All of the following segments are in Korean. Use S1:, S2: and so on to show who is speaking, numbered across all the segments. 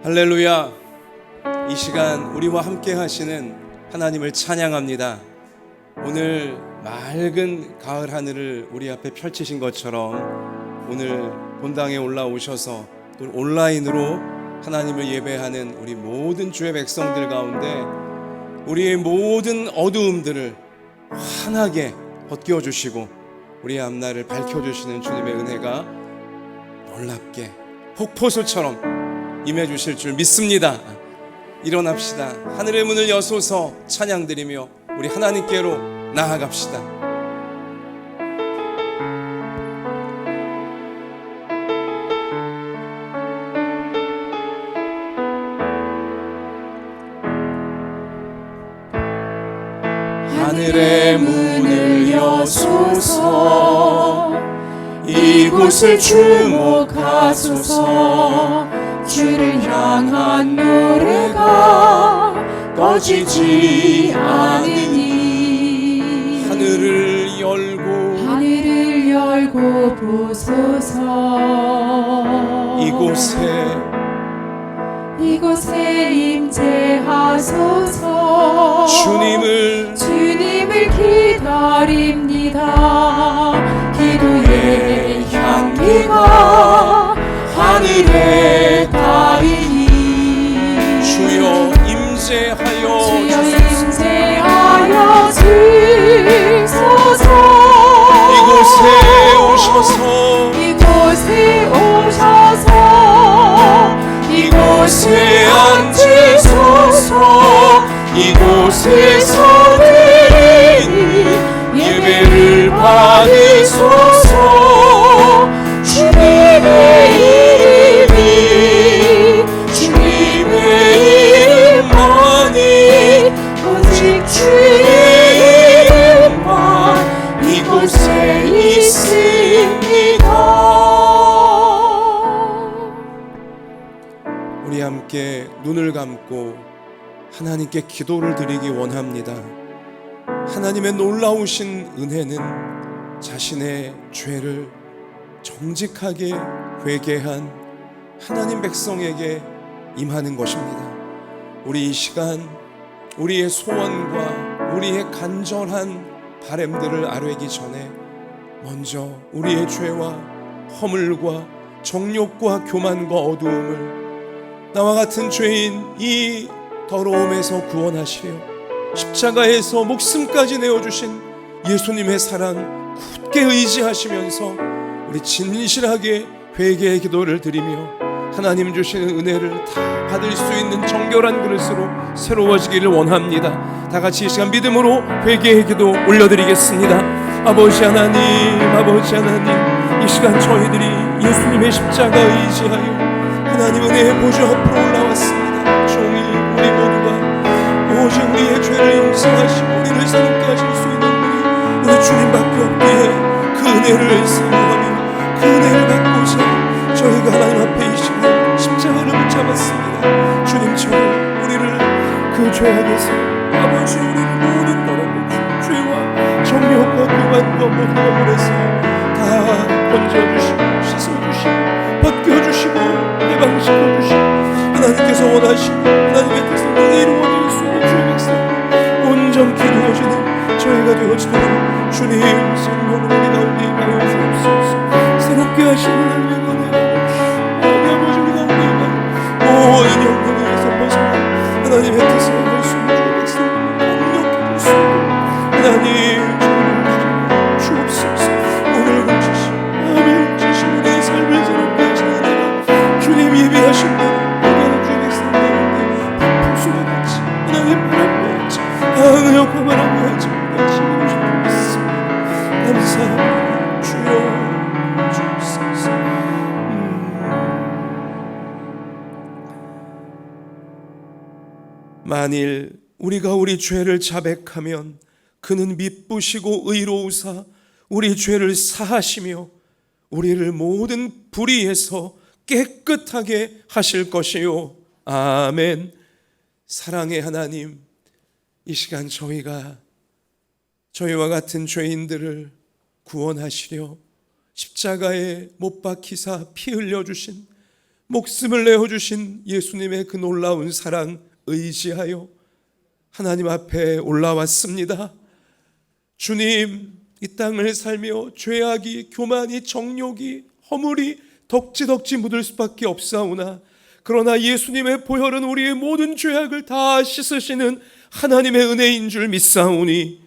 S1: 할렐루야. 이 시간 우리와 함께 하시는 하나님을 찬양합니다. 오늘 맑은 가을 하늘을 우리 앞에 펼치신 것처럼 오늘 본당에 올라오셔서 또 온라인으로 하나님을 예배하는 우리 모든 주의 백성들 가운데 우리의 모든 어두움들을 환하게 벗겨주시고 우리의 앞날을 밝혀주시는 주님의 은혜가 놀랍게 폭포수처럼 임해주실 줄 믿습니다. 일어납시다. 하늘의 문을 여소서 찬양드리며 우리 하나님께로 나아갑시다.
S2: 하늘의 문을 여소서 이곳을 주목하소서 주를 향한 노래가 꺼지지 않으니
S1: 하늘을 열고
S2: 보소서 이곳에 임재하소서
S1: 주님을
S2: 기다립니다. 기도의 향기가 하늘에 닿으니
S1: 주여 임재하여
S2: 주소서
S1: 이곳에 오셔서
S2: 이곳에 앉으소서 이곳에서 드리니 예배를 받으소서 주님의 이름만이 오직 주의 이름만 이곳에 있습니다.
S1: 우리 함께 눈을 감고 하나님께 기도를 드리기 원합니다. 하나님의 놀라우신 은혜는 자신의 죄를 정직하게 회개한 하나님 백성에게 임하는 것입니다. 우리 이 시간 우리의 소원과 우리의 간절한 바람들을 아뢰기 전에 먼저 우리의 죄와 허물과 정욕과 교만과 어두움을 나와 같은 죄인 이 더러움에서 구원하시려 십자가에서 목숨까지 내어주신 예수님의 사랑 굳게 의지하시면서 우리 진실하게 회개의 기도를 드리며 하나님 주시는 은혜를 다 받을 수 있는 정결한 그릇으로 새로워지기를 원합니다. 다 같이 이 시간 믿음으로 회개의 기도 올려드리겠습니다. 아버지 하나님, 이 시간 저희들이 예수님의 십자가 의지하여 하나님 은혜의 보좌 앞으로 올라왔습니다. 종일 우리 모두가 오직 우리의 죄를 용서하시고 우리를 새롭게 하실 수 있는 분이 우리 주님밖에 없기에 그 은혜를 사모하며 그 은혜를 받고자 저희가 하나님 앞에 이 시간 십자가를 붙잡았습니다. 주님처럼 우리를 그 죄악에서 아버지 우리를 모든 더러운 죄와 정욕과 교만과 모든 것에서 다 건져주시고 씻어주시고 벗겨주시고 해방시켜주시고 하나님께서 원하시고 하나님께서 능히 이루어질 수 있는 주의 백성 온전히 이루어지는 저희가 되어지도록 주님 성령으로 우리 가운데 임하여 주옵소서. 새롭게 하시는 하나님의 은혜로 아버지 우리 가운데 임하여 모든 영광에서 벗어나 하나님의 뜻을 할 수 있는 주의 백성을 강력해 줄 수 있도록 하나님 주옵소서. 오늘 훔치시고 마음을 훔치시고 우리의 삶을 새롭게 하시는 은혜가 주님 예비하신 대로 예배하는 주의 백성 가운데 폭포수와 같이 하나님 바람과 같이 강력한 바람과 같이 지금 오실 줄 믿습니다. 감사합니다. 주여 주옵소서. 만일 우리가 우리 죄를 자백하면 그는 미쁘시고 의로우사 우리 죄를 사하시며 우리를 모든 불의에서 깨끗하게 하실 것이요. 아멘. 사랑의 하나님, 이 시간 저희와 같은 죄인들을 구원하시려 십자가에 못 박히사 피 흘려주신 목숨을 내어주신 예수님의 그 놀라운 사랑 의지하여 하나님 앞에 올라왔습니다. 주님, 이 땅을 살며 죄악이, 교만이, 정욕이, 허물이 덕지덕지 묻을 수밖에 없사오나 그러나 예수님의 보혈은 우리의 모든 죄악을 다 씻으시는 하나님의 은혜인 줄 믿사오니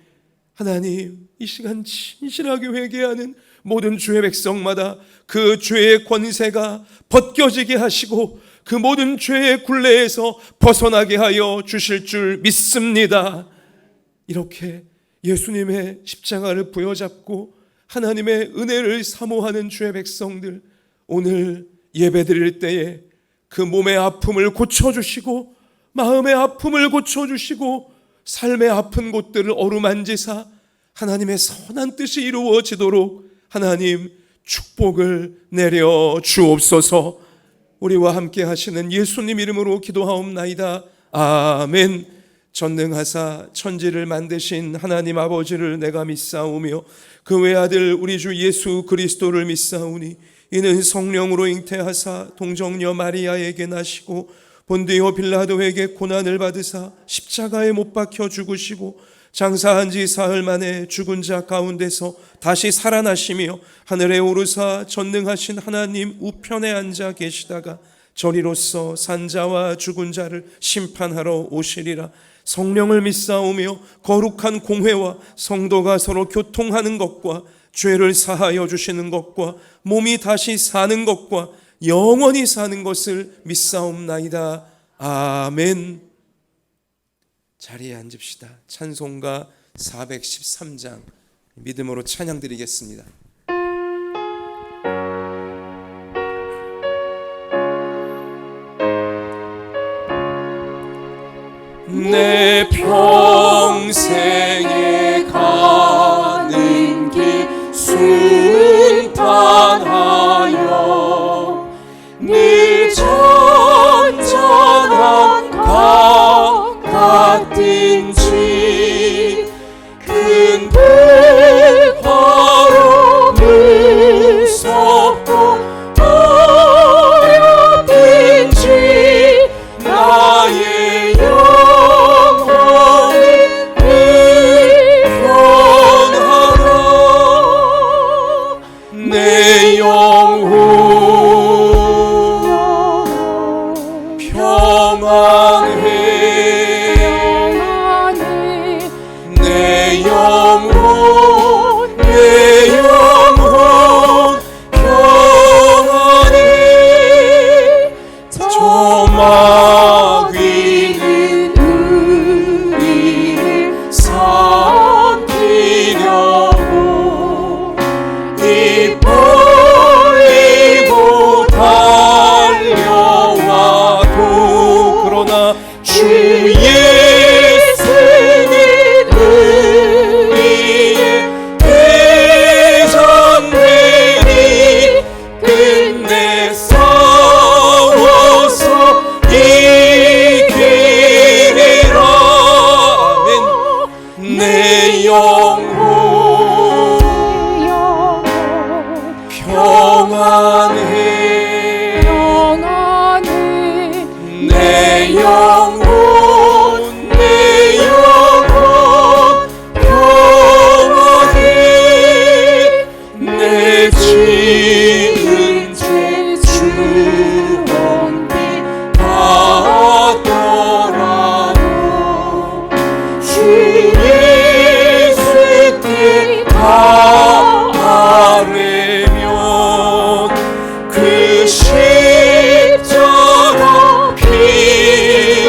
S1: 하나님, 이 시간 진실하게 회개하는 모든 주의 백성마다 그 죄의 권세가 벗겨지게 하시고 그 모든 죄의 굴레에서 벗어나게 하여 주실 줄 믿습니다. 이렇게 예수님의 십자가를 부여잡고 하나님의 은혜를 사모하는 주의 백성들, 오늘 예배드릴 때에 그 몸의 아픔을 고쳐주시고 마음의 아픔을 고쳐주시고 삶의 아픈 곳들을 어루만지사 하나님의 선한 뜻이 이루어지도록 하나님 축복을 내려 주옵소서. 우리와 함께 하시는 예수님 이름으로 기도하옵나이다. 아멘. 전능하사 천지를 만드신 하나님 아버지를 내가 믿사오며 그 외아들 우리 주 예수 그리스도를 믿사오니 이는 성령으로 잉태하사 동정녀 마리아에게 나시고 본디오 빌라도에게 고난을 받으사 십자가에 못 박혀 죽으시고 장사한 지 사흘 만에 죽은 자 가운데서 다시 살아나시며 하늘에 오르사 전능하신 하나님 우편에 앉아 계시다가 저리로서 산자와 죽은 자를 심판하러 오시리라. 성령을 믿사오며 거룩한 공회와 성도가 서로 교통하는 것과 죄를 사하여 주시는 것과 몸이 다시 사는 것과 영원히 사는 것을 믿사옵나이다. 아멘. 자리에 앉읍시다. 찬송가 413장 믿음으로 찬양 드리겠습니다.
S2: 내 평생에 가는 길 순탄하여 늘 전전한 강 같든지 큰 불화로 무섭고 어렵든지 나의 영혼을 불편하라. 내 영혼 평안해. 내 영혼 평안해. 저 마귀는 우리를 삼키려고 입 벌리고 달려와도 그러나 주 예수는 우리의 대장되니 끝내 싸워서 이기리라. 아멘. 내 영혼 평안해. 내 영혼 평안해. 내 지은 죄 주원비 받더라도 주 예수께 바라면 그 십자가 피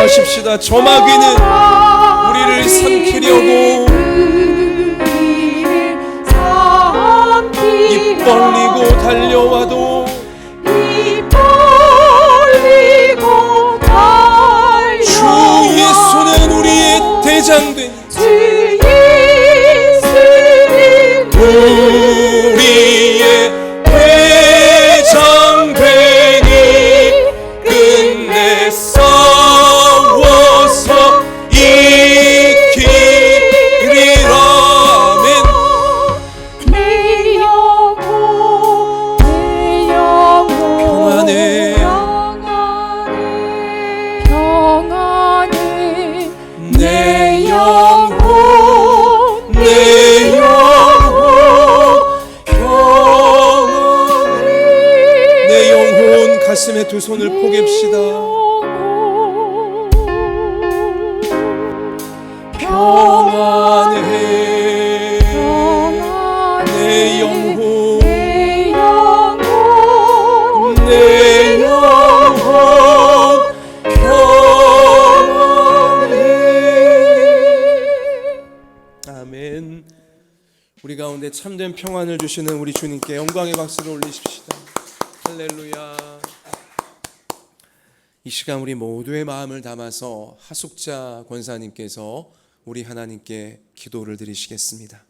S1: 기도하십시다. 저 마귀는 우리를 삼키려고 입 벌리고 달려와도 주 예수는 우리의 대장되니 우리의 대장되니 끝내 싸워서 이기리라. 아멘.
S2: 내 영혼
S1: 평안해.
S2: 평안해
S1: 내 영혼 내 영혼 평안해. 내 영혼 가슴에 두 손을 포갭시다. 평안해 내 영혼 내 영혼 평안해. 아멘. 우리 가운데 참된 평안을 주시는 우리 주님께 영광의 박수를 올리십시다. 할렐루야. 이 시간 우리 모두의 마음을 담아서 하숙자 권사님께서 우리 하나님께 기도를 드리시겠습니다.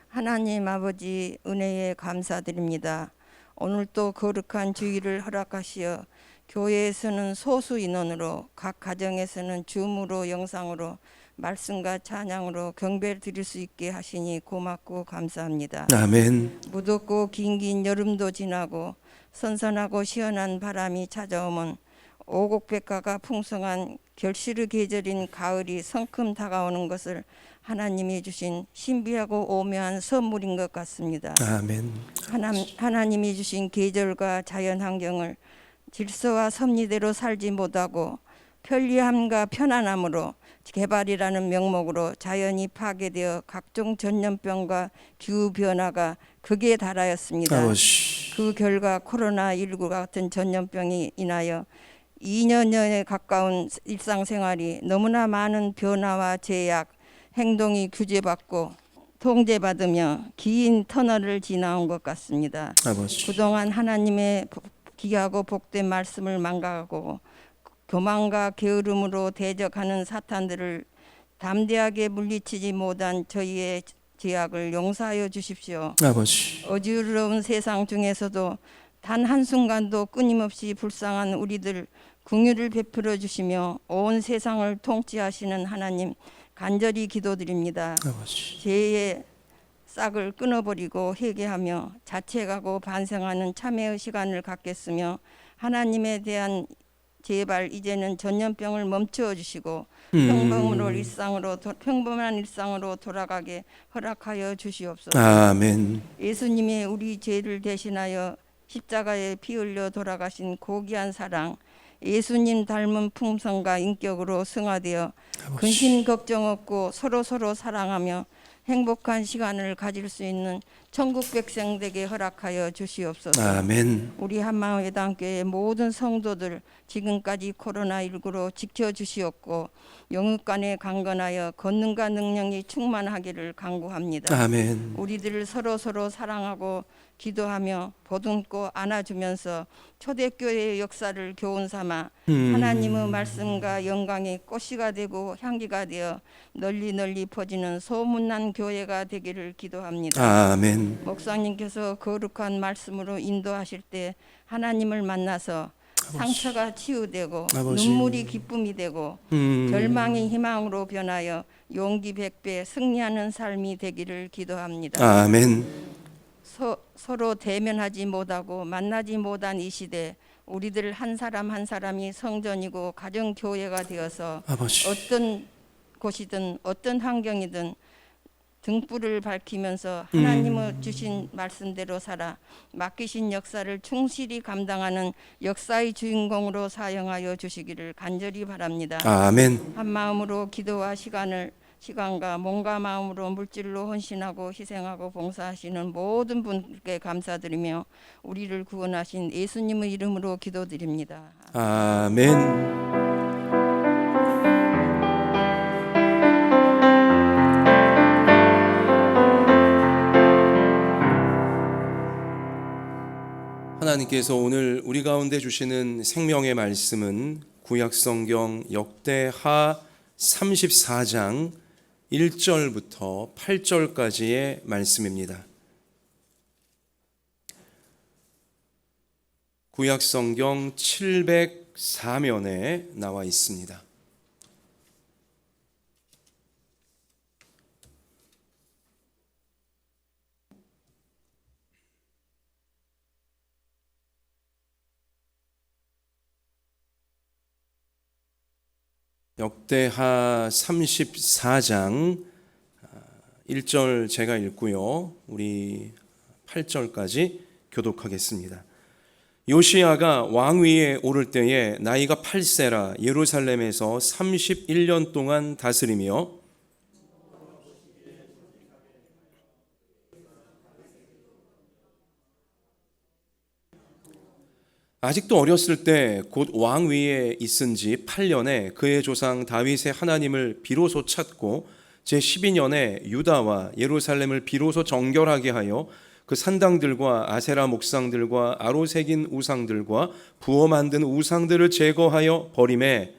S3: 하나님 아버지 은혜에 감사드립니다. 오늘 또 거룩한 주일을 허락하시어 교회에서는 소수 인원으로 각 가정에서는 줌으로 영상으로 말씀과 찬양으로 경배를 드릴 수 있게 하시니 고맙고 감사합니다.
S1: 아멘.
S3: 무덥고 긴긴 여름도 지나고 선선하고 시원한 바람이 찾아오면 오곡백과가 풍성한 결실의 계절인 가을이 성큼 다가오는 것을 하나님이 주신 신비하고 오묘한 선물인 것 같습니다.
S1: 아멘.
S3: 하나님이 주신 계절과 자연 환경을 질서와 섭리대로 살지 못하고 편리함과 편안함으로 개발이라는 명목으로 자연이 파괴되어 각종 전염병과 기후변화가 극에 달하였습니다.
S1: 아버지.
S3: 그 결과 코로나19 같은 전염병이 인하여 2년여에 가까운 일상생활이 너무나 많은 변화와 제약, 행동이 규제받고 통제받으며 긴 터널을 지나온 것 같습니다.
S1: 아버지.
S3: 그동안 하나님의 귀하고 복된 말씀을 망각하고 교만과 게으름으로 대적하는 사탄들을 담대하게 물리치지 못한 저희의 죄악을 용서하여 주십시오.
S1: 아버지.
S3: 어지러운 세상 중에서도 단 한순간도 끊임없이 불쌍한 우리들 긍휼을 베풀어 주시며 온 세상을 통치하시는 하나님 간절히 기도드립니다.
S1: 아버지.
S3: 죄의 싹을 끊어버리고 회개하며 자책하고 반성하는 참회의 시간을 갖겠으며 하나님에 대한 제발 이제는 전염병을 멈추어 주시고 평범한 일상으로 돌아가게 허락하여 주시옵소서.
S1: 아멘.
S3: 예수님이 우리 죄를 대신하여 십자가에 피 흘려 돌아가신 고귀한 사랑, 예수님 닮은 품성과 인격으로 승화되어 근심 걱정 없고 서로 사랑하며 행복한 시간을 가질 수 있는 천국 백성되게 허락하여 주시옵소서.
S1: 아멘.
S3: 우리 한마음회당교회 모든 성도들 지금까지 코로나19로 지켜주시옵고 영육간에 강건하여 권능과 능력이 충만하기를 간구합니다.
S1: 아멘.
S3: 우리들을 서로 사랑하고 기도하며 보듬고 안아주면서 초대교회의 역사를 교훈 삼아 하나님의 말씀과 영광의 꽃이가 되고 향기가 되어 널리 퍼지는 소문난 교회가 되기를 기도합니다.
S1: 아멘.
S3: 목사님께서 거룩한 말씀으로 인도하실 때 하나님을 만나서 상처가 치유되고
S1: 아버지.
S3: 눈물이 기쁨이 되고 절망이 희망으로 변하여 용기 100배 승리하는 삶이 되기를 기도합니다.
S1: 아멘.
S3: 서로 대면하지 못하고 만나지 못한 이 시대 우리들 한 사람 한 사람이 성전이고 가정교회가 되어서
S1: 아버지.
S3: 어떤 곳이든 어떤 환경이든 등불을 밝히면서 하나님의 주신 말씀대로 살아 맡기신 역사를 충실히 감당하는 역사의 주인공으로 사용하여 주시기를 간절히 바랍니다.
S1: 아멘.
S3: 한 마음으로 기도와 시간과 몸과 마음으로 물질로 헌신하고 희생하고 봉사하시는 모든 분께 감사드리며 우리를 구원하신 예수님의 이름으로 기도드립니다.
S1: 아멘. 하나님께서 오늘 우리 가운데 주시는 생명의 말씀은 구약성경 역대하 34장 1절부터 8절까지의 말씀입니다. 구약성경 704면에 나와 있습니다. 역대하 34장 1절 제가 읽고요. 우리 8절까지 교독하겠습니다. 요시야가 왕위에 오를 때에 나이가 8세라 예루살렘에서 31년 동안 다스리며 아직도 어렸을 때 곧 왕위에 있은 지 8년에 그의 조상 다윗의 하나님을 비로소 찾고 제12년에 유다와 예루살렘을 비로소 정결하게 하여 그 산당들과 아세라 목상들과 아로 새긴 우상들과 부어 만든 우상들을 제거하여 버림에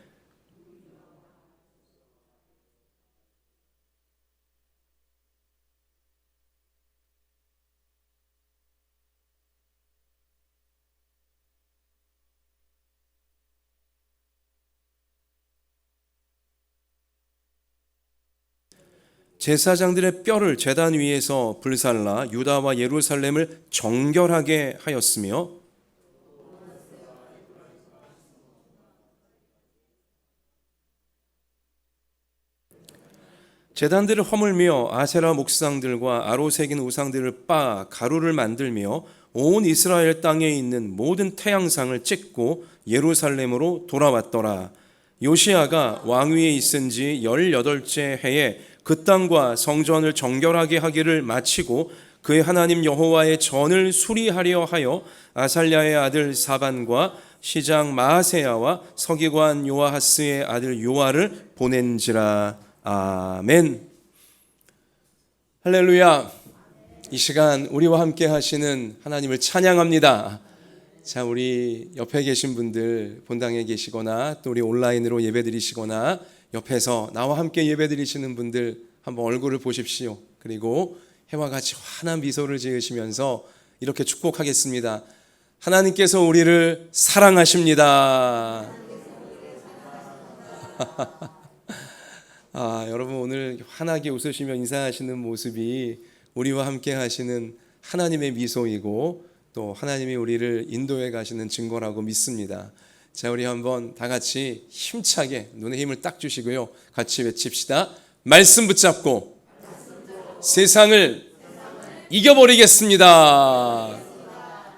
S1: 제사장들의 뼈를 제단 위에서 불살라 유다와 예루살렘을 정결하게 하였으며 제단들을 허물며 아세라 목상들과 아로 새긴 우상들을 빻아 가루를 만들며 온 이스라엘 땅에 있는 모든 태양상을 찍고 예루살렘으로 돌아왔더라. 요시야가 왕위에 있은 지 18째 해에 그 땅과 성전을 정결하게 하기를 마치고 그의 하나님 여호와의 전을 수리하려 하여 아살랴의 아들 사반과 시장 마아세야와 서기관 요아하스의 아들 요아를 보낸지라. 아멘. 할렐루야. 이 시간 우리와 함께 하시는 하나님을 찬양합니다. 자, 우리 옆에 계신 분들, 본당에 계시거나 또 우리 온라인으로 예배드리시거나 옆에서 나와 함께 예배드리시는 분들 한번 얼굴을 보십시오. 그리고 해와 같이 환한 미소를 지으시면서 이렇게 축복하겠습니다. 하나님께서 우리를 사랑하십니다. 여러분 오늘 환하게 웃으시며 인사하시는 모습이 우리와 함께 하시는 하나님의 미소이고 또 하나님이 우리를 인도해 가시는 증거라고 믿습니다. 자, 우리 한번 다 같이 힘차게 눈에 힘을 딱 주시고요. 같이 외칩시다. 말씀 붙잡고 세상을 이겨버리겠습니다.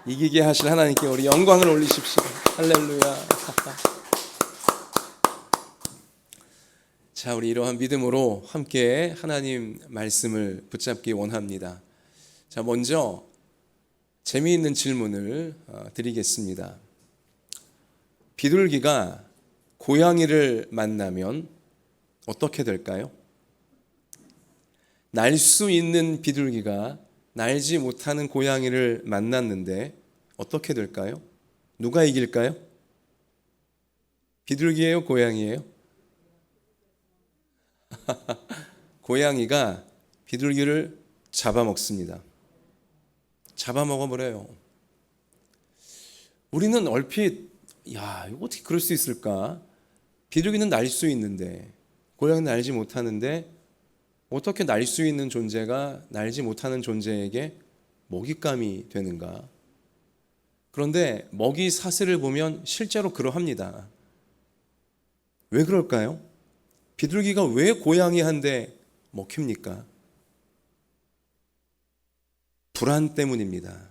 S1: 이기게 하실 하나님께 우리 영광을 올리십시오. 할렐루야. 자, 우리 이러한 믿음으로 함께 하나님 말씀을 붙잡기 원합니다. 자, 먼저 재미있는 질문을 드리겠습니다. 비둘기가 고양이를 만나면 어떻게 될까요? 날 수 있는 비둘기가 날지 못하는 고양이를 만났는데 어떻게 될까요? 누가 이길까요? 비둘기예요, 고양이예요? 고양이가 비둘기를 잡아먹습니다. 잡아먹어버려요. 우리는 얼핏 이거 어떻게 그럴 수 있을까? 비둘기는 날 수 있는데 고양이는 날지 못하는데 어떻게 날 수 있는 존재가 날지 못하는 존재에게 먹잇감이 되는가? 그런데 먹이 사슬을 보면 실제로 그러합니다. 왜 그럴까요? 비둘기가 왜 고양이한테 먹힙니까? 불안 때문입니다.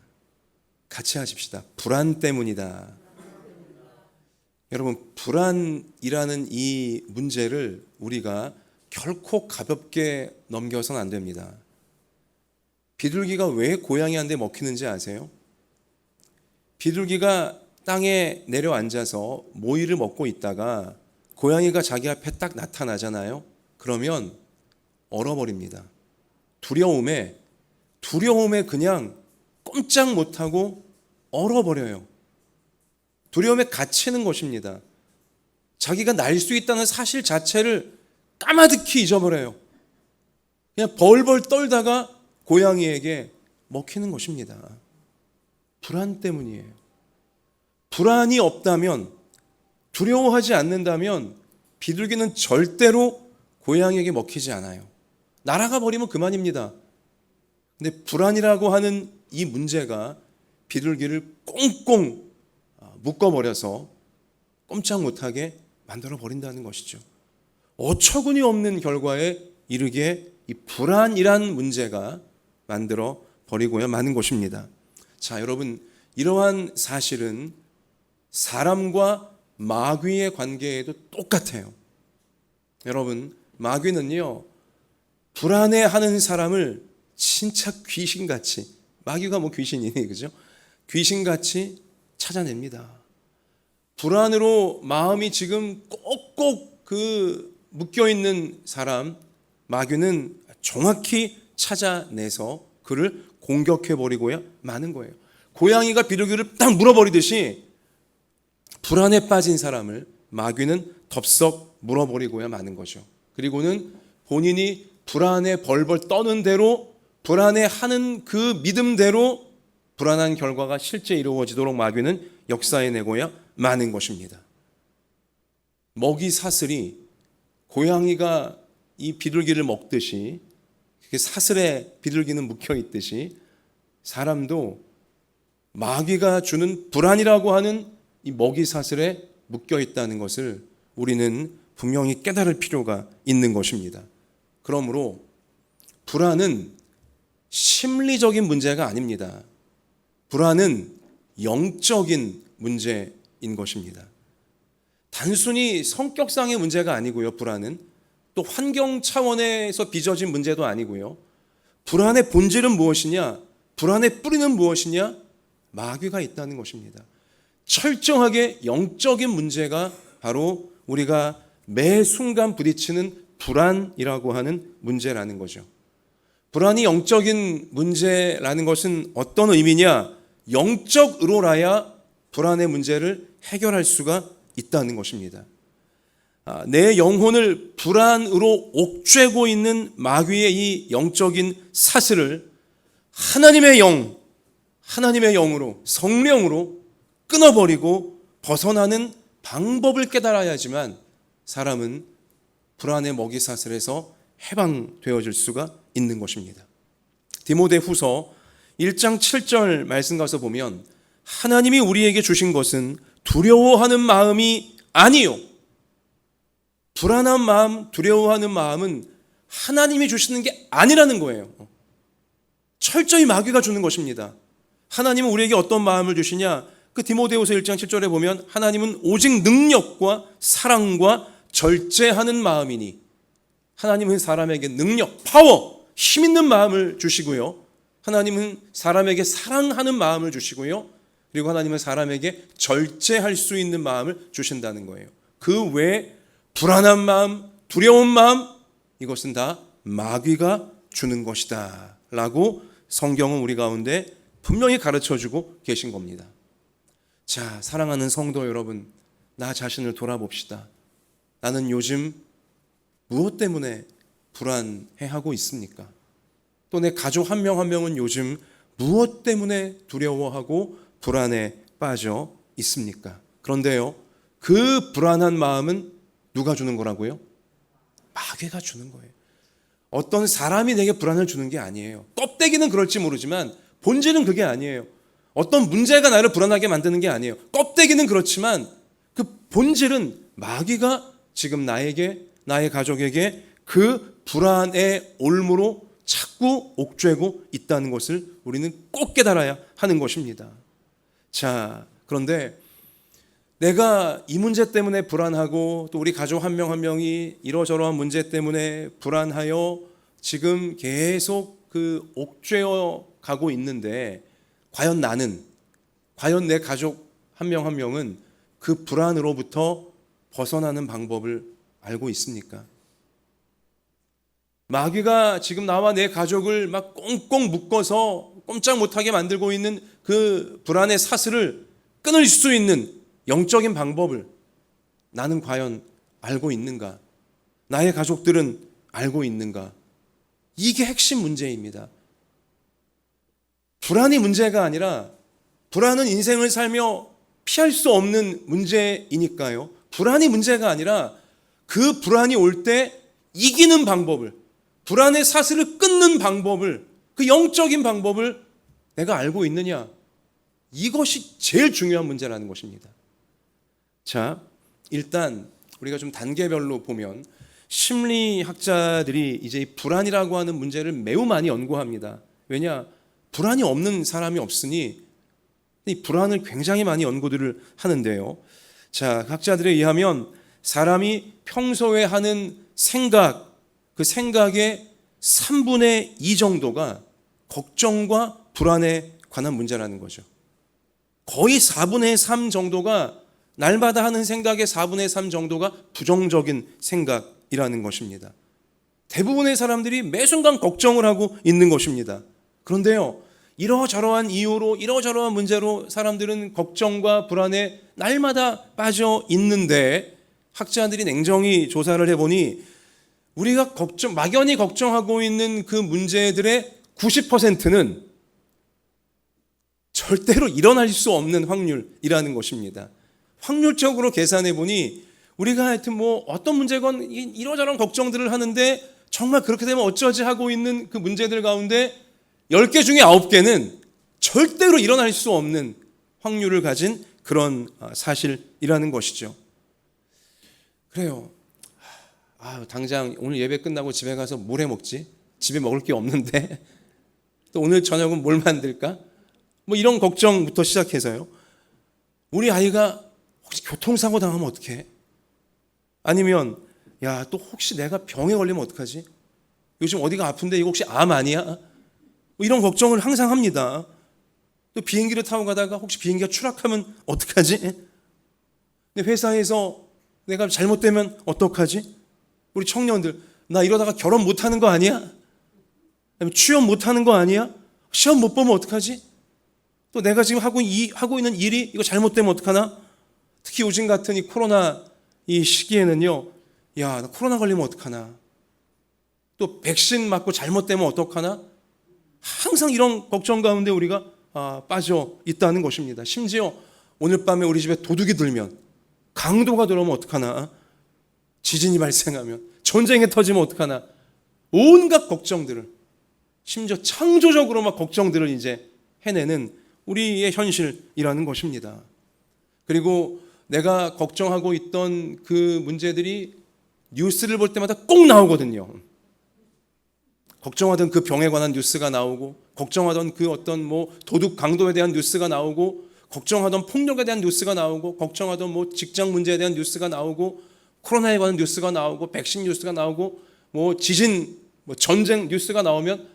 S1: 같이 하십시다. 불안 때문이다. 여러분, 불안이라는 이 문제를 우리가 결코 가볍게 넘겨서는 안 됩니다. 비둘기가 왜 고양이한테 먹히는지 아세요? 비둘기가 땅에 내려앉아서 모이를 먹고 있다가 고양이가 자기 앞에 딱 나타나잖아요. 그러면 얼어버립니다. 두려움에 그냥 꼼짝 못하고 얼어버려요. 두려움에 갇히는 것입니다. 자기가 날 수 있다는 사실 자체를 까마득히 잊어버려요. 그냥 벌벌 떨다가 고양이에게 먹히는 것입니다. 불안 때문이에요. 불안이 없다면, 두려워하지 않는다면 비둘기는 절대로 고양이에게 먹히지 않아요. 날아가 버리면 그만입니다. 근데 불안이라고 하는 이 문제가 비둘기를 꽁꽁 묶어버려서 꼼짝 못하게 만들어 버린다는 것이죠. 어처구니 없는 결과에 이르게 이 불안이란 문제가 만들어 버리고야 마는 것입니다. 자, 여러분, 이러한 사실은 사람과 마귀의 관계에도 똑같아요. 여러분, 마귀는요, 불안해하는 사람을 진짜 귀신같이, 마귀가 뭐 귀신이니, 그죠? 귀신같이 찾아냅니다. 불안으로 마음이 지금 꼭꼭 묶여있는 사람, 마귀는 정확히 찾아내서 그를 공격해버리고야 마는 거예요. 고양이가 비둘기를 딱 물어버리듯이 불안에 빠진 사람을 마귀는 덥석 물어버리고야 마는 거죠. 그리고는 본인이 불안에 벌벌 떠는 대로, 불안해하는 그 믿음대로 불안한 결과가 실제 이루어지도록 마귀는 역사해내고야 마는 것입니다. 먹이 사슬이 고양이가 이 비둘기를 먹듯이, 사슬에 비둘기는 묶여있듯이 사람도 마귀가 주는 불안이라고 하는 이 먹이 사슬에 묶여있다는 것을 우리는 분명히 깨달을 필요가 있는 것입니다. 그러므로 불안은 심리적인 문제가 아닙니다. 불안은 영적인 문제인 것입니다. 단순히 성격상의 문제가 아니고요. 불안은 또 환경 차원에서 빚어진 문제도 아니고요. 불안의 본질은 무엇이냐? 불안의 뿌리는 무엇이냐? 마귀가 있다는 것입니다. 철저하게 영적인 문제가 바로 우리가 매 순간 부딪히는 불안이라고 하는 문제라는 거죠. 불안이 영적인 문제라는 것은 어떤 의미냐? 영적으로라야 불안의 문제를 해결할 수가 있다는 것입니다. 내 영혼을 불안으로 옥죄고 있는 마귀의 이 영적인 사슬을 하나님의 영, 하나님의 영으로, 성령으로 끊어버리고 벗어나는 방법을 깨달아야지만 사람은 불안의 먹이 사슬에서 해방되어질 수가 있는 것입니다. 디모데후서 1장 7절 말씀 가서 보면 하나님이 우리에게 주신 것은 두려워하는 마음이 아니요. 불안한 마음, 두려워하는 마음은 하나님이 주시는 게 아니라는 거예요. 철저히 마귀가 주는 것입니다. 하나님은 우리에게 어떤 마음을 주시냐? 그 디모데후서 1장 7절에 보면 하나님은 오직 능력과 사랑과 절제하는 마음이니, 하나님은 사람에게 능력, 파워, 힘 있는 마음을 주시고요. 하나님은 사람에게 사랑하는 마음을 주시고요. 그리고 하나님은 사람에게 절제할 수 있는 마음을 주신다는 거예요. 그 외에 불안한 마음, 두려운 마음, 이것은 다 마귀가 주는 것이다 라고 성경은 우리 가운데 분명히 가르쳐주고 계신 겁니다. 자, 사랑하는 성도 여러분, 나 자신을 돌아봅시다. 나는 요즘 무엇 때문에 불안해하고 있습니까? 또 내 가족 한 명 한 명은 요즘 무엇 때문에 두려워하고 불안에 빠져 있습니까? 그런데요, 그 불안한 마음은 누가 주는 거라고요? 마귀가 주는 거예요. 어떤 사람이 내게 불안을 주는 게 아니에요. 껍데기는 그럴지 모르지만 본질은 그게 아니에요. 어떤 문제가 나를 불안하게 만드는 게 아니에요. 껍데기는 그렇지만 그 본질은 마귀가 지금 나에게, 나의 가족에게 그 불안의 올무로 자꾸 옥죄고 있다는 것을 우리는 꼭 깨달아야 하는 것입니다. 자, 그런데 내가 이 문제 때문에 불안하고 또 우리 가족 한 명 한 명이 이러저러한 문제 때문에 불안하여 지금 계속 옥죄어 가고 있는데 과연 내 가족 한 명 한 명은 그 불안으로부터 벗어나는 방법을 알고 있습니까? 마귀가 지금 나와 내 가족을 막 꽁꽁 묶어서 꼼짝 못하게 만들고 있는 그 불안의 사슬을 끊을 수 있는 영적인 방법을 나는 과연 알고 있는가? 나의 가족들은 알고 있는가? 이게 핵심 문제입니다. 불안이 문제가 아니라 불안은 인생을 살며 피할 수 없는 문제이니까요. 불안이 문제가 아니라 그 불안이 올 때 이기는 방법을, 불안의 사슬을 끊는 방법을, 그 영적인 방법을 내가 알고 있느냐? 이것이 제일 중요한 문제라는 것입니다. 자, 일단 우리가 좀 단계별로 보면 심리학자들이 이제 이 불안이라고 하는 문제를 매우 많이 연구합니다. 왜냐? 불안이 없는 사람이 없으니 이 불안을 굉장히 많이 연구들을 하는데요. 자, 학자들에 의하면 사람이 평소에 하는 생각, 그 생각의 3분의 2 정도가 걱정과 불안에 관한 문제라는 거죠. 거의 4분의 3 정도가 날마다 하는 생각의 4분의 3 정도가 부정적인 생각이라는 것입니다. 대부분의 사람들이 매 순간 걱정을 하고 있는 것입니다. 그런데요, 이러저러한 이유로 이러저러한 문제로 사람들은 걱정과 불안에 날마다 빠져 있는데 학자들이 냉정히 조사를 해보니 우리가 막연히 걱정하고 있는 그 문제들의 90%는 절대로 일어날 수 없는 확률이라는 것입니다. 확률적으로 계산해 보니 우리가 하여튼 뭐 어떤 문제건 이러저런 걱정들을 하는데 정말 그렇게 되면 어쩌지 하고 있는 그 문제들 가운데 10개 중에 9개는 절대로 일어날 수 없는 확률을 가진 그런 사실이라는 것이죠. 그래요. 당장 오늘 예배 끝나고 집에 가서 뭘 해 먹지? 집에 먹을 게 없는데 또 오늘 저녁은 뭘 만들까? 뭐 이런 걱정부터 시작해서요. 우리 아이가 혹시 교통사고 당하면 어떡해? 아니면 야, 또 혹시 내가 병에 걸리면 어떡하지? 요즘 어디가 아픈데 이거 혹시 암 아니야? 뭐 이런 걱정을 항상 합니다. 또 비행기를 타고 가다가 혹시 비행기가 추락하면 어떡하지? 근데 회사에서 내가 잘못되면 어떡하지? 우리 청년들, 나 이러다가 결혼 못하는 거 아니야? 아니면 취업 못하는 거 아니야? 시험 못 보면 어떡하지? 또 내가 지금 하고 있는 일이 이거 잘못되면 어떡하나? 특히 요즘 같은 이 코로나 이 시기에는요, 야, 나 코로나 걸리면 어떡하나? 또 백신 맞고 잘못되면 어떡하나? 항상 이런 걱정 가운데 우리가 빠져 있다는 것입니다. 심지어 오늘 밤에 우리 집에 도둑이 들면, 강도가 들어오면 어떡하나? 지진이 발생하면, 전쟁이 터지면 어떡하나? 온갖 걱정들을, 심지어 창조적으로 막 걱정들을 이제 해내는 우리의 현실이라는 것입니다. 그리고 내가 걱정하고 있던 그 문제들이 뉴스를 볼 때마다 꼭 나오거든요. 걱정하던 그 병에 관한 뉴스가 나오고, 걱정하던 그 어떤 뭐 도둑 강도에 대한 뉴스가 나오고, 걱정하던 폭력에 대한 뉴스가 나오고, 걱정하던 뭐 직장 문제에 대한 뉴스가 나오고, 코로나에 관한 뉴스가 나오고, 백신 뉴스가 나오고, 뭐 지진, 뭐 전쟁 뉴스가 나오면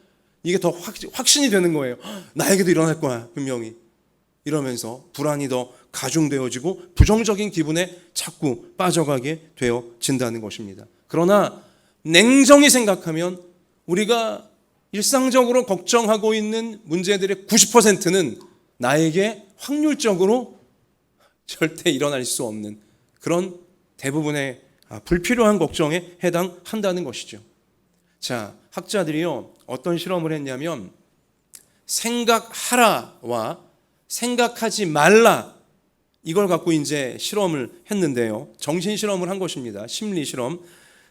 S1: 이게 더 확신이 되는 거예요. 나에게도 일어날 거야, 분명히. 이러면서 불안이 더 가중되어지고 부정적인 기분에 자꾸 빠져가게 되어진다는 것입니다. 그러나 냉정히 생각하면 우리가 일상적으로 걱정하고 있는 문제들의 90%는 나에게 확률적으로 절대 일어날 수 없는 그런 대부분의 불필요한 걱정에 해당한다는 것이죠. 자, 학자들이요, 어떤 실험을 했냐면 생각하라와 생각하지 말라, 이걸 갖고 이제 실험을 했는데요. 정신 실험을 한 것입니다. 심리 실험.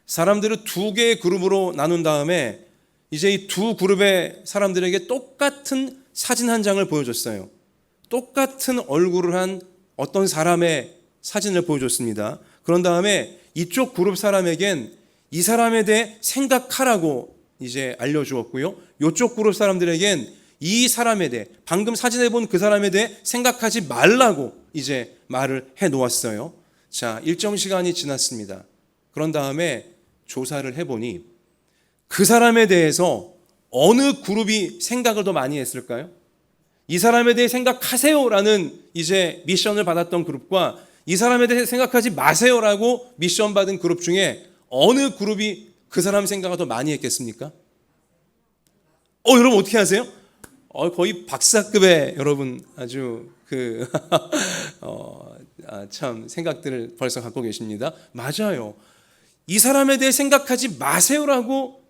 S1: 사람들을 2개의 그룹으로 나눈 다음에 이제 이 2 그룹의 사람들에게 똑같은 사진 한 장을 보여줬어요. 똑같은 얼굴을 한 어떤 사람의 사진을 보여줬습니다. 그런 다음에 이쪽 그룹 사람에겐 이 사람에 대해 생각하라고 이제 알려주었고요. 이쪽 그룹 사람들에겐 이 사람에 대해, 방금 사진에 본 그 사람에 대해 생각하지 말라고 이제 말을 해 놓았어요. 자, 일정 시간이 지났습니다. 그런 다음에 조사를 해보니 그 사람에 대해서 어느 그룹이 생각을 더 많이 했을까요? 이 사람에 대해 생각하세요라는 이제 미션을 받았던 그룹과 이 사람에 대해 생각하지 마세요라고 미션 받은 그룹 중에 어느 그룹이 그 사람 생각을 더 많이 했겠습니까? 여러분 어떻게 하세요? 거의 박사급의 여러분 아주 참 생각들을 벌써 갖고 계십니다. 맞아요. 이 사람에 대해 생각하지 마세요라고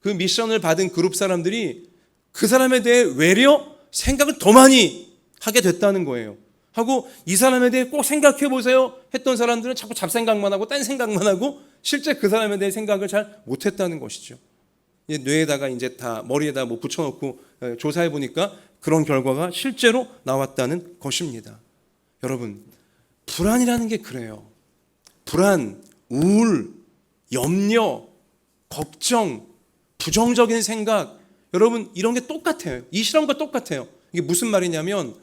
S1: 그 미션을 받은 그룹 사람들이 그 사람에 대해 외려 생각을 더 많이 하게 됐다는 거예요. 하고 이 사람에 대해 꼭 생각해 보세요 했던 사람들은 자꾸 잡생각만 하고 딴 생각만 하고 실제 그 사람에 대해 생각을 잘 못했다는 것이죠. 뇌에다가 이제 다 머리에다 뭐 붙여놓고 조사해 보니까 그런 결과가 실제로 나왔다는 것입니다. 여러분, 불안이라는 게 그래요. 불안, 우울, 염려, 걱정, 부정적인 생각, 여러분 이런 게 똑같아요. 이 실험과 똑같아요. 이게 무슨 말이냐면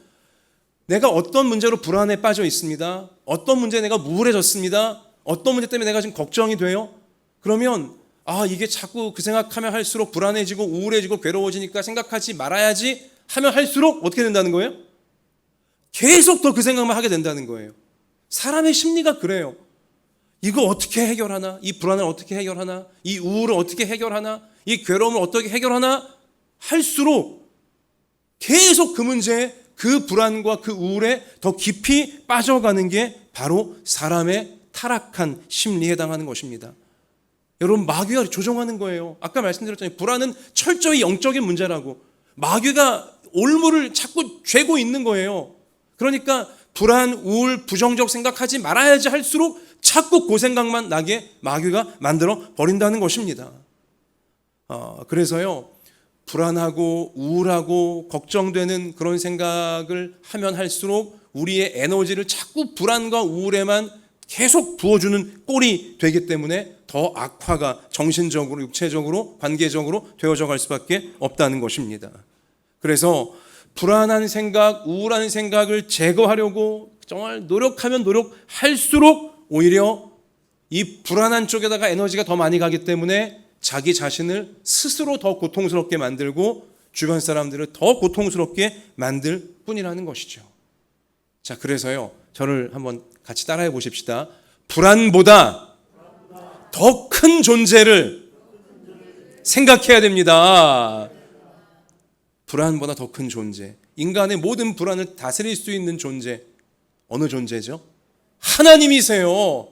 S1: 내가 어떤 문제로 불안에 빠져 있습니다. 어떤 문제에 내가 우울해졌습니다. 어떤 문제 때문에 내가 지금 걱정이 돼요. 그러면 이게 자꾸 그 생각하면 할수록 불안해지고 우울해지고 괴로워지니까 생각하지 말아야지 하면 할수록 어떻게 된다는 거예요? 계속 더 그 생각만 하게 된다는 거예요. 사람의 심리가 그래요. 이거 어떻게 해결하나? 이 불안을 어떻게 해결하나? 이 우울을 어떻게 해결하나? 이 괴로움을 어떻게 해결하나? 할수록 계속 그 문제에 그 불안과 그 우울에 더 깊이 빠져가는 게 바로 사람의 타락한 심리에 해당하는 것입니다. 여러분, 마귀가 조종하는 거예요. 아까 말씀드렸잖아요. 불안은 철저히 영적인 문제라고. 마귀가 올무를 자꾸 죄고 있는 거예요. 그러니까 불안, 우울, 부정적 생각하지 말아야지 할수록 자꾸 그 생각만 나게 마귀가 만들어 버린다는 것입니다. 그래서요, 불안하고 우울하고 걱정되는 그런 생각을 하면 할수록 우리의 에너지를 자꾸 불안과 우울에만 계속 부어주는 꼴이 되기 때문에 더 악화가 정신적으로, 육체적으로, 관계적으로 되어져 갈 수밖에 없다는 것입니다. 그래서 불안한 생각, 우울한 생각을 제거하려고 정말 노력하면 노력할수록 오히려 이 불안한 쪽에다가 에너지가 더 많이 가기 때문에 자기 자신을 스스로 더 고통스럽게 만들고 주변 사람들을 더 고통스럽게 만들 뿐이라는 것이죠. 자, 그래서요, 저를 한번 같이 따라해 보십시다. 불안보다 더 큰 존재를 생각해야 됩니다. 불안보다 더 큰 존재. 인간의 모든 불안을 다스릴 수 있는 존재. 어느 존재죠? 하나님이세요.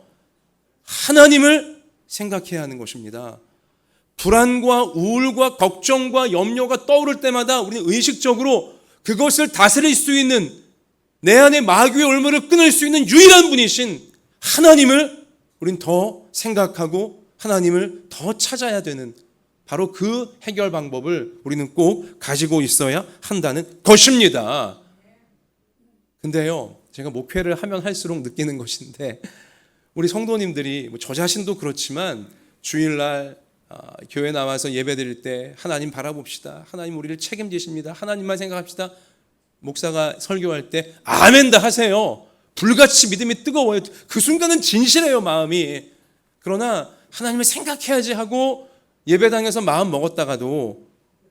S1: 하나님을 생각해야 하는 것입니다. 불안과 우울과 걱정과 염려가 떠오를 때마다 우리는 의식적으로 그것을 다스릴 수 있는, 내 안에 마귀의 올무를 끊을 수 있는 유일한 분이신 하나님을 우린 더 생각하고 하나님을 더 찾아야 되는, 바로 그 해결 방법을 우리는 꼭 가지고 있어야 한다는 것입니다. 근데요, 제가 목회를 하면 할수록 느끼는 것인데, 우리 성도님들이 저 자신도 그렇지만 주일날 교회 나와서 예배 드릴 때 하나님 바라봅시다. 하나님 우리를 책임지십니다. 하나님만 생각합시다. 목사가 설교할 때 아멘 다 하세요. 불같이 믿음이 뜨거워요. 그 순간은 진실해요, 마음이. 그러나 하나님을 생각해야지 하고 예배당에서 마음 먹었다가도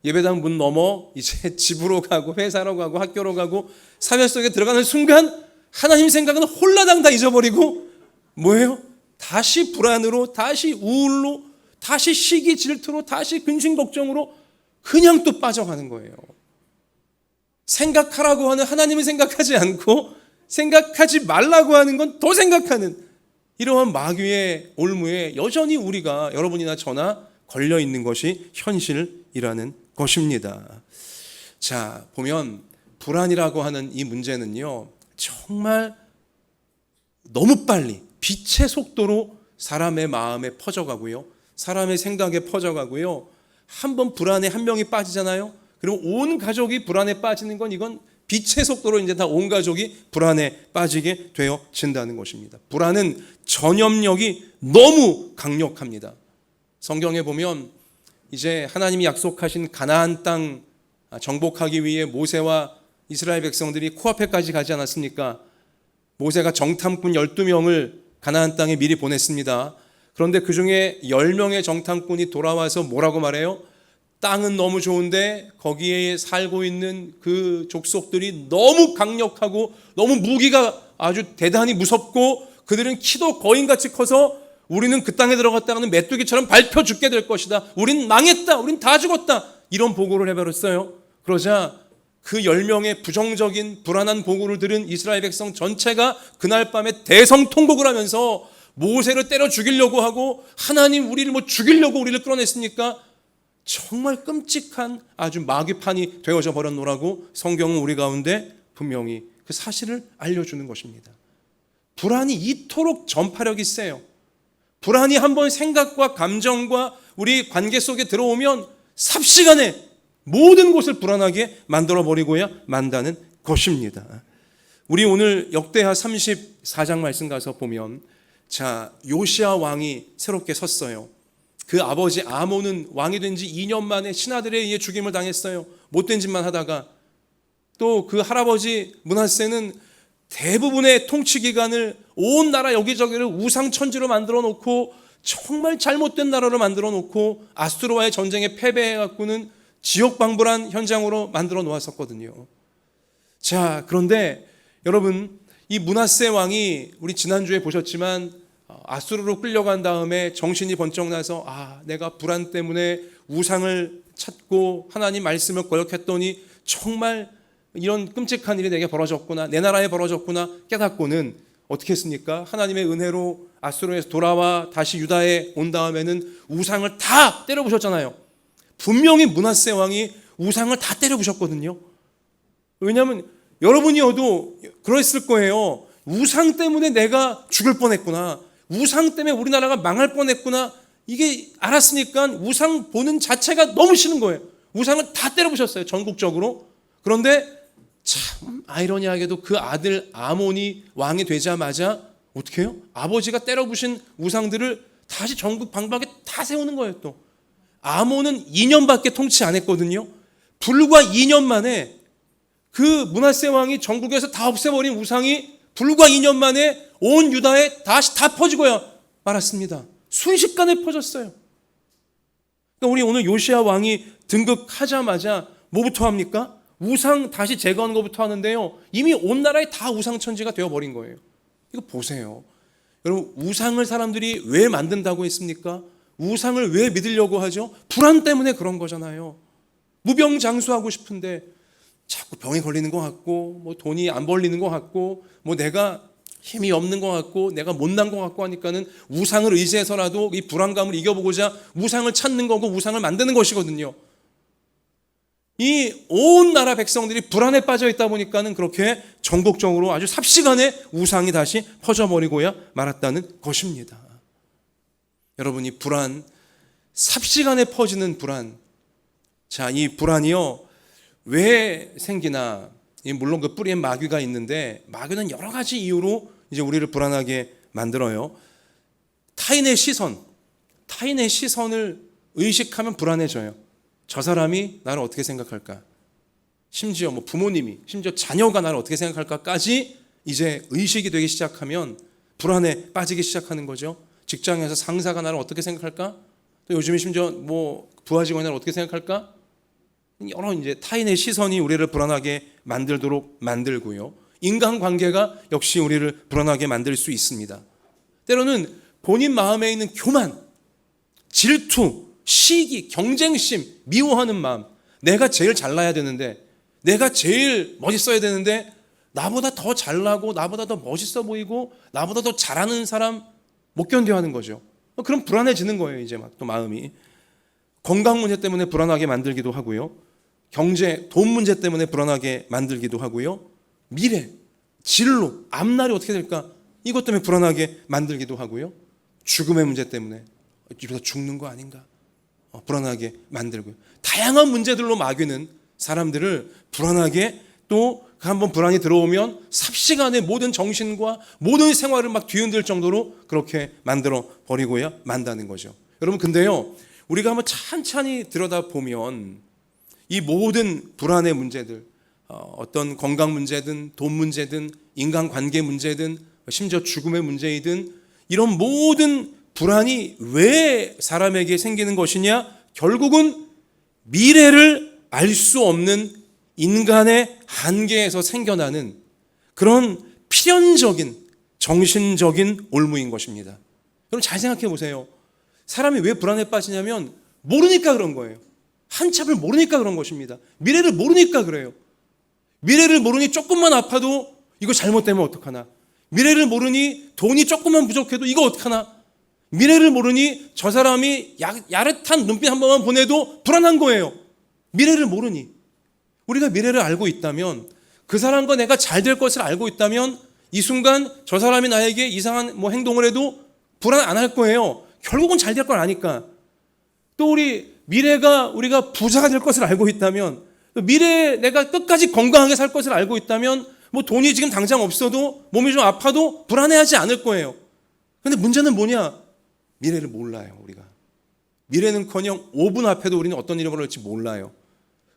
S1: 예배당 문 넘어 이제 집으로 가고 회사로 가고 학교로 가고 사회 속에 들어가는 순간 하나님 생각은 홀라당 다 잊어버리고 뭐예요? 다시 불안으로, 다시 우울로, 다시 시기 질투로, 다시 근심 걱정으로 그냥 또 빠져가는 거예요. 생각하라고 하는 하나님은 생각하지 않고 생각하지 말라고 하는 건 더 생각하는, 이러한 마귀의 올무에 여전히 우리가, 여러분이나 저나 걸려 있는 것이 현실이라는 것입니다. 자, 보면 불안이라고 하는 이 문제는요, 정말 너무 빨리 빛의 속도로 사람의 마음에 퍼져가고요, 사람의 생각에 퍼져가고요. 한번 불안에 한 명이 빠지잖아요. 그리고 온 가족이 불안에 빠지는 건, 이건 빛의 속도로 이제 다 온 가족이 불안에 빠지게 되어진다는 것입니다. 불안은 전염력이 너무 강력합니다. 성경에 보면 이제 하나님이 약속하신 가나안 땅 정복하기 위해 모세와 이스라엘 백성들이 코앞에까지 가지 않았습니까? 모세가 정탐꾼 12명을 가나안 땅에 미리 보냈습니다. 그런데 그 중에 10명의 정탐꾼이 돌아와서 뭐라고 말해요? 땅은 너무 좋은데 거기에 살고 있는 그 족속들이 너무 강력하고 너무 무기가 아주 대단히 무섭고 그들은 키도 거인같이 커서 우리는 그 땅에 들어갔다가는 메뚜기처럼 밟혀 죽게 될 것이다. 우린 망했다. 우린 다 죽었다. 이런 보고를 해버렸어요. 그러자 그 10명의 부정적인 불안한 보고를 들은 이스라엘 백성 전체가 그날 밤에 대성통곡을 하면서 모세를 때려 죽이려고 하고, 하나님 우리를 뭐 죽이려고 우리를 끌어냈습니까? 정말 끔찍한 아주 마귀판이 되어져 버렸노라고 성경은 우리 가운데 분명히 그 사실을 알려주는 것입니다. 불안이 이토록 전파력이 세요. 불안이 한번 생각과 감정과 우리 관계 속에 들어오면 삽시간에 모든 곳을 불안하게 만들어버리고야 만다는 것입니다. 우리 오늘 역대하 34장 말씀 가서 보면, 자, 요시야 왕이 새롭게 섰어요. 그 아버지 아몬은 왕이 된 지 2년 만에 신하들에 의해 죽임을 당했어요. 못된 짓만 하다가. 또 그 할아버지 므낫세는 대부분의 통치 기간을 온 나라 여기저기를 우상천지로 만들어 놓고 정말 잘못된 나라로 만들어 놓고 아수르와의 전쟁에 패배해 갖고는 지옥방불한 현장으로 만들어 놓았었거든요. 자, 그런데 여러분, 이 므낫세 왕이 우리 지난주에 보셨지만 아수르로 끌려간 다음에 정신이 번쩍 나서 내가 불안 때문에 우상을 찾고 하나님 말씀을 거역했더니 정말 이런 끔찍한 일이 내게 벌어졌구나, 내 나라에 벌어졌구나 깨닫고는 어떻게 했습니까? 하나님의 은혜로 아수르에서 돌아와 다시 유다에 온 다음에는 우상을 다 때려부셨잖아요. 분명히 므낫세 왕이 우상을 다 때려부셨거든요. 왜냐하면 여러분이어도 그랬을 거예요. 우상 때문에 내가 죽을 뻔했구나, 우상 때문에 우리나라가 망할 뻔했구나, 이게 알았으니까 우상 보는 자체가 너무 싫은 거예요. 우상을 다 때려부셨어요, 전국적으로. 그런데 참 아이러니하게도 그 아들 아몬이 왕이 되자마자 어떻게 해요? 아버지가 때려부신 우상들을 다시 전국 방방에 다 세우는 거예요. 또 아몬은 2년밖에 통치 안 했거든요. 불과 2년 만에 그 므낫세 왕이 전국에서 다 없애버린 우상이 불과 2년 만에 온 유다에 다시 다 퍼지고야 말았습니다. 순식간에 퍼졌어요. 그러니까 우리 오늘 요시야 왕이 등극하자마자 뭐부터 합니까? 우상 다시 제거하는 것부터 하는데요, 이미 온 나라에 다 우상천지가 되어버린 거예요. 이거 보세요. 여러분, 우상을 사람들이 왜 만든다고 했습니까? 우상을 왜 믿으려고 하죠? 불안 때문에 그런 거잖아요. 무병장수하고 싶은데 자꾸 병에 걸리는 것 같고, 뭐 돈이 안 벌리는 것 같고, 뭐 내가 힘이 없는 것 같고, 내가 못난 것 같고 하니까는 우상을 의지해서라도 이 불안감을 이겨보고자 우상을 찾는 거고 우상을 만드는 것이거든요. 이 온 나라 백성들이 불안에 빠져 있다 보니까는 그렇게 전국적으로 아주 삽시간에 우상이 다시 퍼져버리고야 말았다는 것입니다. 여러분, 이 불안, 삽시간에 퍼지는 불안. 자, 이 불안이요, 왜 생기나? 물론 그 뿌리에 마귀가 있는데, 마귀는 여러 가지 이유로 이제 우리를 불안하게 만들어요. 타인의 시선을 의식하면 불안해져요. 저 사람이 나를 어떻게 생각할까? 심지어 뭐 부모님이, 심지어 자녀가 나를 어떻게 생각할까까지 이제 의식이 되기 시작하면 불안에 빠지기 시작하는 거죠. 직장에서 상사가 나를 어떻게 생각할까? 또 요즘에 심지어 뭐 부하 직원이 나를 어떻게 생각할까? 여러 이제 타인의 시선이 우리를 불안하게 만들도록 만들고요. 인간관계가 역시 우리를 불안하게 만들 수 있습니다. 때로는 본인 마음에 있는 교만, 질투, 시기, 경쟁심, 미워하는 마음, 내가 제일 잘나야 되는데, 내가 제일 멋있어야 되는데, 나보다 더 잘나고 나보다 더 멋있어 보이고 나보다 더 잘하는 사람 못 견뎌하는 거죠. 그럼 불안해지는 거예요. 이제 막 또 마음이. 건강 문제 때문에 불안하게 만들기도 하고요. 경제, 돈 문제 때문에 불안하게 만들기도 하고요. 미래, 진로, 앞날이 어떻게 될까? 이것 때문에 불안하게 만들기도 하고요. 죽음의 문제 때문에 이러다 죽는 거 아닌가? 불안하게 만들고요. 다양한 문제들로 마귀는 사람들을 불안하게, 또 한번 불안이 들어오면 삽시간에 모든 정신과 모든 생활을 막 뒤흔들 정도로 그렇게 만들어 버리고야 만다는 거죠. 여러분, 근데요, 우리가 한번 찬찬히 들여다보면 이 모든 불안의 문제들, 어떤 건강 문제든 돈 문제든 인간관계 문제든 심지어 죽음의 문제이든, 이런 모든 불안이 왜 사람에게 생기는 것이냐? 결국은 미래를 알 수 없는 인간의 한계에서 생겨나는 그런 필연적인 정신적인 올무인 것입니다. 여러분, 잘 생각해 보세요. 사람이 왜 불안에 빠지냐면 모르니까 그런 거예요. 한참을 모르니까 그런 것입니다. 미래를 모르니까 그래요. 미래를 모르니 조금만 아파도 이거 잘못되면 어떡하나? 미래를 모르니 돈이 조금만 부족해도 이거 어떡하나? 미래를 모르니 저 사람이 야릇한 눈빛 한 번만 보내도 불안한 거예요. 미래를 모르니. 우리가 미래를 알고 있다면, 그 사람과 내가 잘 될 것을 알고 있다면 이 순간 저 사람이 나에게 이상한 행동을 해도 불안 안 할 거예요. 결국은 잘 될 걸 아니까. 또 우리가 부자가 될 것을 알고 있다면, 미래에 내가 끝까지 건강하게 살 것을 알고 있다면 돈이 지금 당장 없어도 몸이 좀 아파도 불안해하지 않을 거예요. 그런데 문제는 뭐냐? 미래를 몰라요. 우리가 미래는커녕 5분 앞에도 우리는 어떤 일이 벌어질지 몰라요.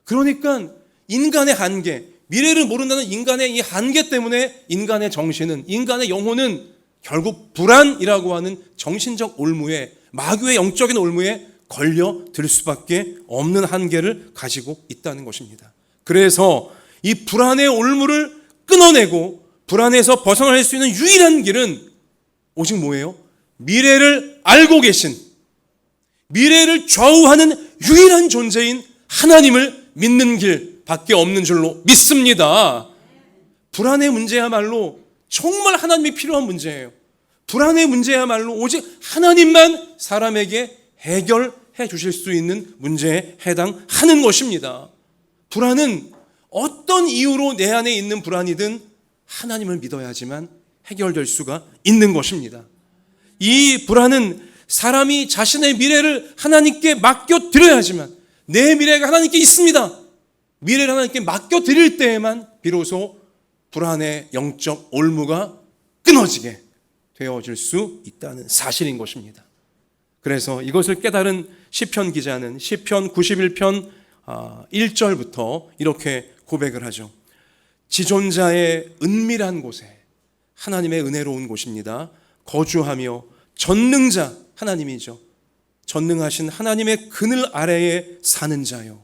S1: 그러니까 인간의 한계, 미래를 모른다는 인간의 이 한계 때문에 인간의 정신은, 인간의 영혼은 결국 불안이라고 하는 정신적 올무에, 마귀의 영적인 올무에 걸려들 수밖에 없는 한계를 가지고 있다는 것입니다. 그래서 이 불안의 올무를 끊어내고 불안에서 벗어날 수 있는 유일한 길은 오직 뭐예요? 미래를 알고 계신, 미래를 좌우하는 유일한 존재인 하나님을 믿는 길 밖에 없는 줄로 믿습니다. 불안의 문제야말로 정말 하나님이 필요한 문제예요. 불안의 문제야말로 오직 하나님만 사람에게 해결해 주실 수 있는 문제에 해당하는 것입니다. 불안은 어떤 이유로 내 안에 있는 불안이든 하나님을 믿어야지만 해결될 수가 있는 것입니다. 이 불안은 사람이 자신의 미래를 하나님께 맡겨드려야지만, 내 미래가 하나님께 있습니다, 미래를 하나님께 맡겨드릴 때에만 비로소 불안의 영적 올무가 끊어지게 되어질 수 있다는 사실인 것입니다. 그래서 이것을 깨달은 시편 기자는 시편 91편 1절부터 이렇게 고백을 하죠. 지존자의 은밀한 곳에, 하나님의 은혜로운 곳입니다, 거주하며 전능자, 하나님이죠, 전능하신 하나님의 그늘 아래에 사는 자요,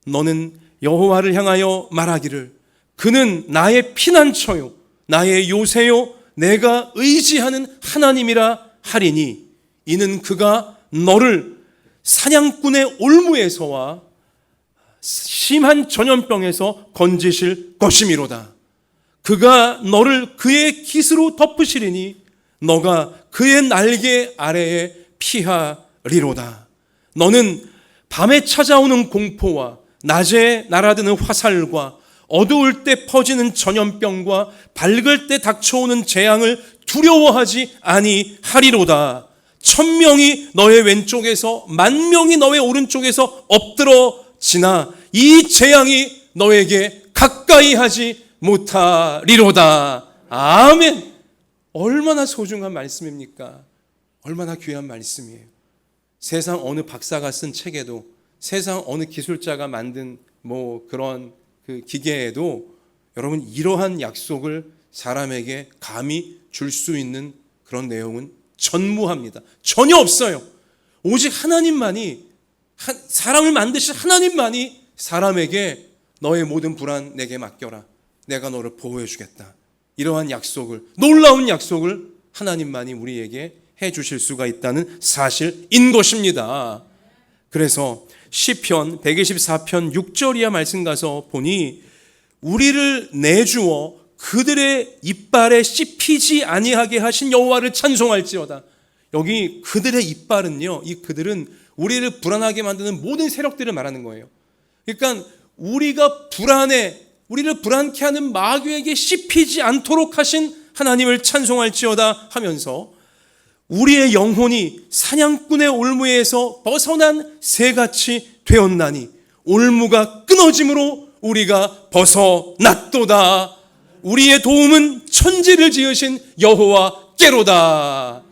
S1: 너는 여호와를 향하여 말하기를 그는 나의 피난처요 나의 요새요 내가 의지하는 하나님이라 하리니 이는 그가 너를 사냥꾼의 올무에서와 심한 전염병에서 건지실 것이미로다. 그가 너를 그의 깃으로 덮으시리니 너가 그의 날개 아래에 피하리로다. 너는 밤에 찾아오는 공포와 낮에 날아드는 화살과 어두울 때 퍼지는 전염병과 밝을 때 닥쳐오는 재앙을 두려워하지 아니하리로다. 1000명이 너의 왼쪽에서 10,000명이 너의 오른쪽에서 엎드러지나 이 재앙이 너에게 가까이 하지 못하리로다. 아멘. 얼마나 소중한 말씀입니까? 얼마나 귀한 말씀이에요. 세상 어느 박사가 쓴 책에도, 세상 어느 기술자가 만든 그런 그 기계에도 여러분 이러한 약속을 사람에게 감히 줄 수 있는 그런 내용은 전무합니다. 전혀 없어요. 오직 하나님만이, 사람을 만드신 하나님만이 사람에게 너의 모든 불안 내게 맡겨라, 내가 너를 보호해 주겠다, 이러한 약속을, 놀라운 약속을 하나님만이 우리에게 해 주실 수가 있다는 사실인 것입니다. 그래서 시편 124편 6절 이하 말씀 가서 보니 우리를 내주어 그들의 이빨에 씹히지 아니하게 하신 여호와를 찬송할지어다. 여기 그들의 이빨은요, 이 그들은 우리를 불안하게 만드는 모든 세력들을 말하는 거예요. 그러니까 우리를 불안케 하는 마귀에게 씹히지 않도록 하신 하나님을 찬송할지어다 하면서 우리의 영혼이 사냥꾼의 올무에서 벗어난 새같이 되었나니 올무가 끊어짐으로 우리가 벗어났도다. 우리의 도움은 천지를 지으신 여호와께로다.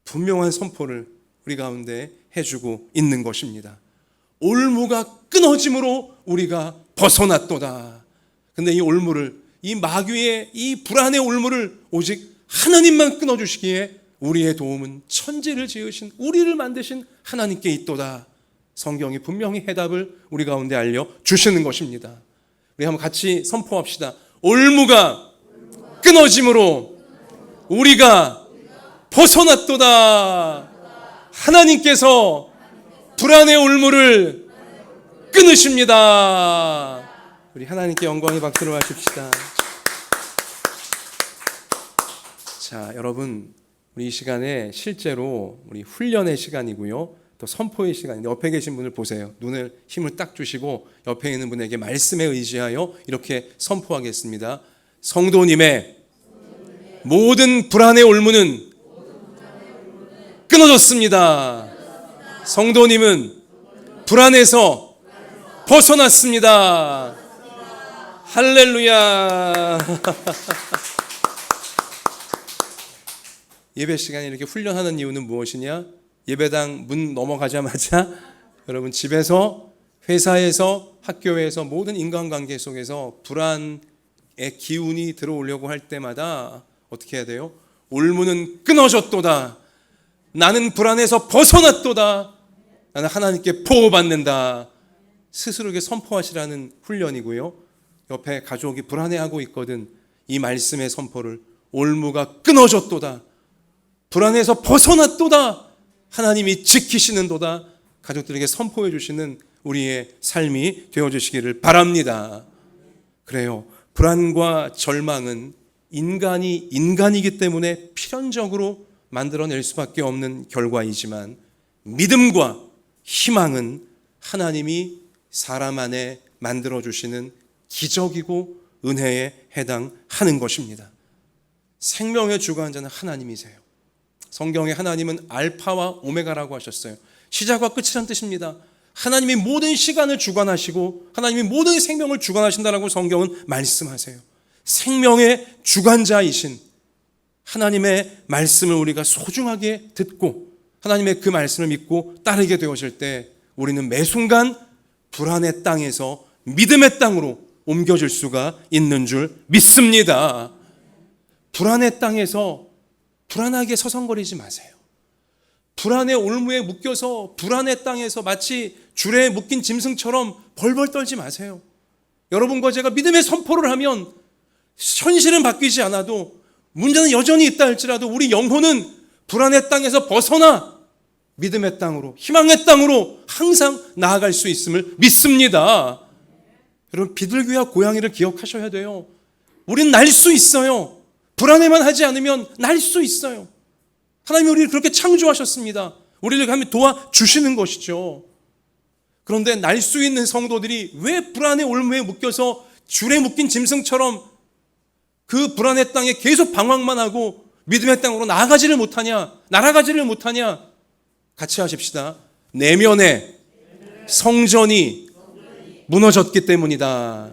S1: 분명한 선포를 우리 가운데 해주고 있는 것입니다. 올무가 끊어짐으로 우리가 벗어났도다. 근데 이 올무를, 이 마귀의 이 불안의 올무를 오직 하나님만 끊어주시기에 우리의 도움은 천지를 지으신, 우리를 만드신 하나님께 있도다. 성경이 분명히 해답을 우리 가운데 알려주시는 것입니다. 우리 한번 같이 선포합시다. 올무가 끊어짐으로 우리가 벗어났도다. 하나님께서 불안의 올무를 끊으십니다. 우리 하나님께 영광의 박수를 하십시다. 자, 여러분, 우리 이 시간에 실제로 우리 훈련의 시간이고요, 또 선포의 시간인데 옆에 계신 분을 보세요. 눈을 힘을 딱 주시고 옆에 있는 분에게 말씀에 의지하여 이렇게 선포하겠습니다. 성도님의 모든 불안의 올무는 끊어졌습니다. 성도님은 불안에서 벗어났습니다. 할렐루야. 예배 시간에 이렇게 훈련하는 이유는 무엇이냐? 예배당 문 넘어가자마자 여러분 집에서, 회사에서, 학교에서, 모든 인간관계 속에서 불안의 기운이 들어오려고 할 때마다 어떻게 해야 돼요? 올무는 끊어졌도다. 나는 불안에서 벗어났도다. 나는 하나님께 보호받는다. 스스로에게 선포하시라는 훈련이고요. 옆에 가족이 불안해하고 있거든. 이 말씀의 선포를, 올무가 끊어졌도다. 불안에서 벗어났도다. 하나님이 지키시는도다. 가족들에게 선포해 주시는 우리의 삶이 되어주시기를 바랍니다. 그래요. 불안과 절망은 인간이기 때문에 필연적으로 만들어낼 수밖에 없는 결과이지만, 믿음과 희망은 하나님이 사람 안에 만들어주시는 기적이고 은혜에 해당하는 것입니다. 생명의 주관자는 하나님이세요. 성경에 하나님은 알파와 오메가라고 하셨어요. 시작과 끝이란 뜻입니다. 하나님이 모든 시간을 주관하시고 하나님이 모든 생명을 주관하신다라고 성경은 말씀하세요. 생명의 주관자이신 하나님의 말씀을 우리가 소중하게 듣고 하나님의 그 말씀을 믿고 따르게 되어질 때 우리는 매 순간 불안의 땅에서 믿음의 땅으로 옮겨질 수가 있는 줄 믿습니다. 불안의 땅에서 불안하게 서성거리지 마세요. 불안의 올무에 묶여서 불안의 땅에서 마치 줄에 묶인 짐승처럼 벌벌 떨지 마세요. 여러분과 제가 믿음의 선포를 하면 현실은 바뀌지 않아도 문제는 여전히 있다 할지라도 우리 영혼은 불안의 땅에서 벗어나 믿음의 땅으로, 희망의 땅으로 항상 나아갈 수 있음을 믿습니다. 여러분, 비둘기와 고양이를 기억하셔야 돼요. 우린 날 수 있어요. 불안해만 하지 않으면 날 수 있어요. 하나님이 우리를 그렇게 창조하셨습니다. 우리를 하면 도와주시는 것이죠. 그런데 날 수 있는 성도들이 왜 불안의 올무에 묶여서 줄에 묶인 짐승처럼 그 불안의 땅에 계속 방황만 하고 믿음의 땅으로 나아가지를 못하냐, 날아가지를 못하냐? 같이 하십시다. 내면의 성전이 무너졌기 때문이다.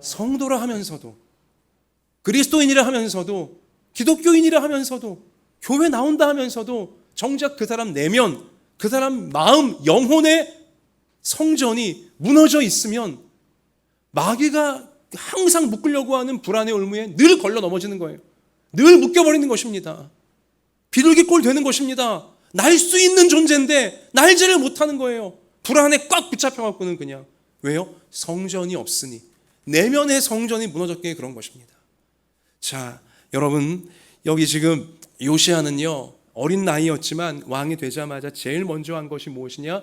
S1: 성도라 하면서도, 그리스도인이라 하면서도, 기독교인이라 하면서도, 교회 나온다 하면서도 정작 그 사람 내면, 그 사람 마음, 영혼의 성전이 무너져 있으면 마귀가 항상 묶으려고 하는 불안의 올무에 늘 걸러 넘어지는 거예요. 늘 묶여버리는 것입니다. 비둘기 꼴 되는 것입니다. 날 수 있는 존재인데 날지를 못하는 거예요. 불안에 꽉 붙잡혀갖고는 그냥. 왜요? 성전이 없으니. 내면의 성전이 무너졌기에 그런 것입니다. 자, 여러분, 여기 지금 요시야는요, 어린 나이였지만 왕이 되자마자 제일 먼저 한 것이 무엇이냐?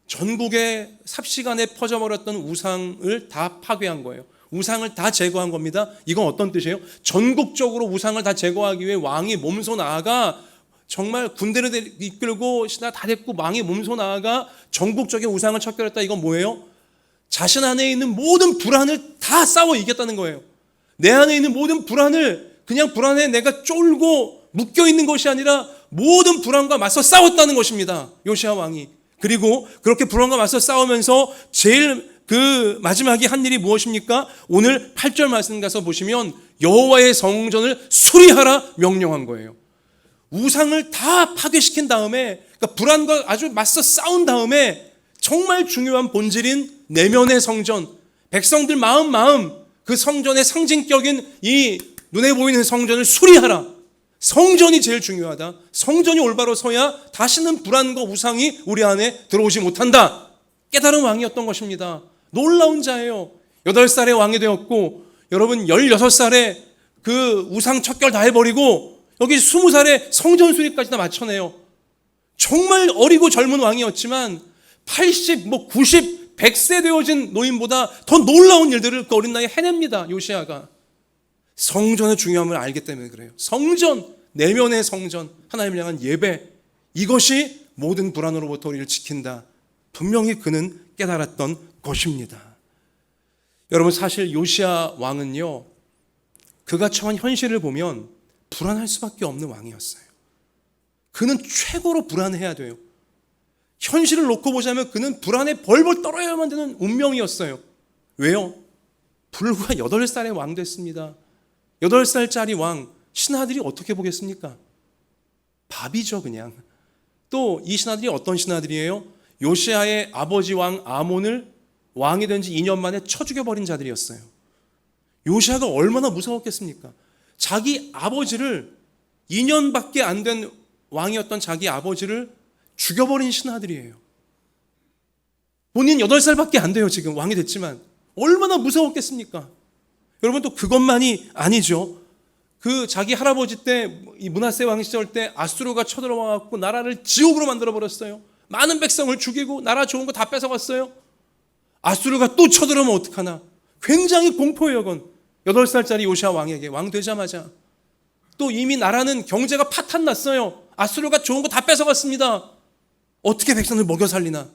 S1: 전국에 삽시간에 퍼져버렸던 우상을 다 파괴한 거예요. 우상을 다 제거한 겁니다. 이건 어떤 뜻이에요? 전국적으로 우상을 다 제거하기 위해 왕이 몸소 나아가 정말 군대를 이끌고 신하 다 데리고 왕이 몸소 나아가 전국적인 우상을 척결했다. 이건 뭐예요? 자신 안에 있는 모든 불안을 다 싸워 이겼다는 거예요. 내 안에 있는 모든 불안을 그냥 불안에 내가 쫄고 묶여 있는 것이 아니라 모든 불안과 맞서 싸웠다는 것입니다. 요시야 왕이. 그리고 그렇게 불안과 맞서 싸우면서 제일 그 마지막에 한 일이 무엇입니까? 오늘 8절 말씀 가서 보시면 여호와의 성전을 수리하라 명령한 거예요. 우상을 다 파괴시킨 다음에, 그러니까 불안과 아주 맞서 싸운 다음에 정말 중요한 본질인 내면의 성전, 백성들 마음 그 성전의 상징격인 이 눈에 보이는 성전을 수리하라. 성전이 제일 중요하다. 성전이 올바로 서야 다시는 불안과 우상이 우리 안에 들어오지 못한다. 깨달은 왕이었던 것입니다. 놀라운 자예요. 8살에 왕이 되었고, 여러분 16살에 그 우상 척결 다 해버리고 여기 20살에 성전 수리까지 다 마쳐내요. 정말 어리고 젊은 왕이었지만 80, 90, 100세 되어진 노인보다 더 놀라운 일들을 그 어린 나이에 해냅니다. 요시야가. 성전의 중요함을 알기 때문에 그래요. 성전, 내면의 성전, 하나님을 향한 예배, 이것이 모든 불안으로부터 우리를 지킨다. 분명히 그는 깨달았던 것입니다. 여러분, 사실 요시야 왕은요, 그가 처한 현실을 보면 불안할 수밖에 없는 왕이었어요. 그는 최고로 불안해야 돼요. 현실을 놓고 보자면 그는 불안에 벌벌 떨어야만 되는 운명이었어요. 왜요? 불과 8살에 왕 됐습니다. 8살짜리 왕, 신하들이 어떻게 보겠습니까? 밥이죠, 그냥. 또 이 신하들이 어떤 신하들이에요? 요시야의 아버지 왕 아몬을 왕이 된 지 2년 만에 쳐 죽여버린 자들이었어요. 요시야가 얼마나 무서웠겠습니까? 자기 아버지를, 2년밖에 안 된 왕이었던 자기 아버지를 죽여버린 신하들이에요. 본인 8살밖에 안 돼요. 지금 왕이 됐지만 얼마나 무서웠겠습니까? 여러분, 또 그것만이 아니죠. 그 자기 할아버지 때, 이 므낫세 왕 시절 때 아수르가 쳐들어와갖고 나라를 지옥으로 만들어버렸어요. 많은 백성을 죽이고 나라 좋은 거 다 뺏어갔어요. 아수르가 또 쳐들어오면 어떡하나. 굉장히 공포예요. 그건 8살짜리 요시야 왕에게, 왕 되자마자. 또 이미 나라는 경제가 파탄났어요. 아수르가 좋은 거 다 뺏어갔습니다. 어떻게 백성을 먹여 살리나.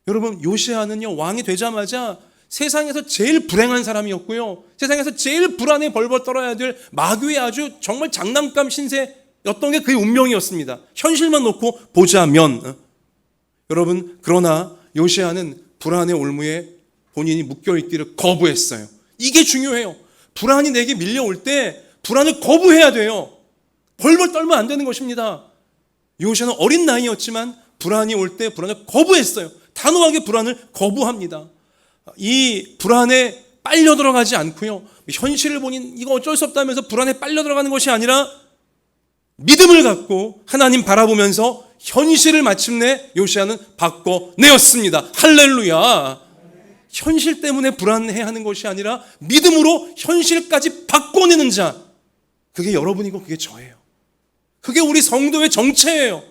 S1: 여러분, 요시야는요, 왕이 되자마자 세상에서 제일 불행한 사람이었고요, 세상에서 제일 불안에 벌벌 떨어야 될 마귀의 아주 정말 장난감 신세였던 게 그의 운명이었습니다. 현실만 놓고 보자면. 여러분, 그러나 요시야는 불안의 올무에 본인이 묶여있기를 거부했어요. 이게 중요해요. 불안이 내게 밀려올 때 불안을 거부해야 돼요. 벌벌 떨면 안 되는 것입니다. 요시야는 어린 나이였지만 불안이 올 때 불안을 거부했어요. 단호하게 불안을 거부합니다. 이 불안에 빨려 들어가지 않고요, 현실을 보니 이거 어쩔 수 없다면서 불안에 빨려 들어가는 것이 아니라 믿음을 갖고 하나님 바라보면서 현실을 마침내 요시야는 바꿔내었습니다. 할렐루야. 현실 때문에 불안해하는 것이 아니라 믿음으로 현실까지 바꿔내는 자, 그게 여러분이고 그게 저예요. 그게 우리 성도의 정체예요.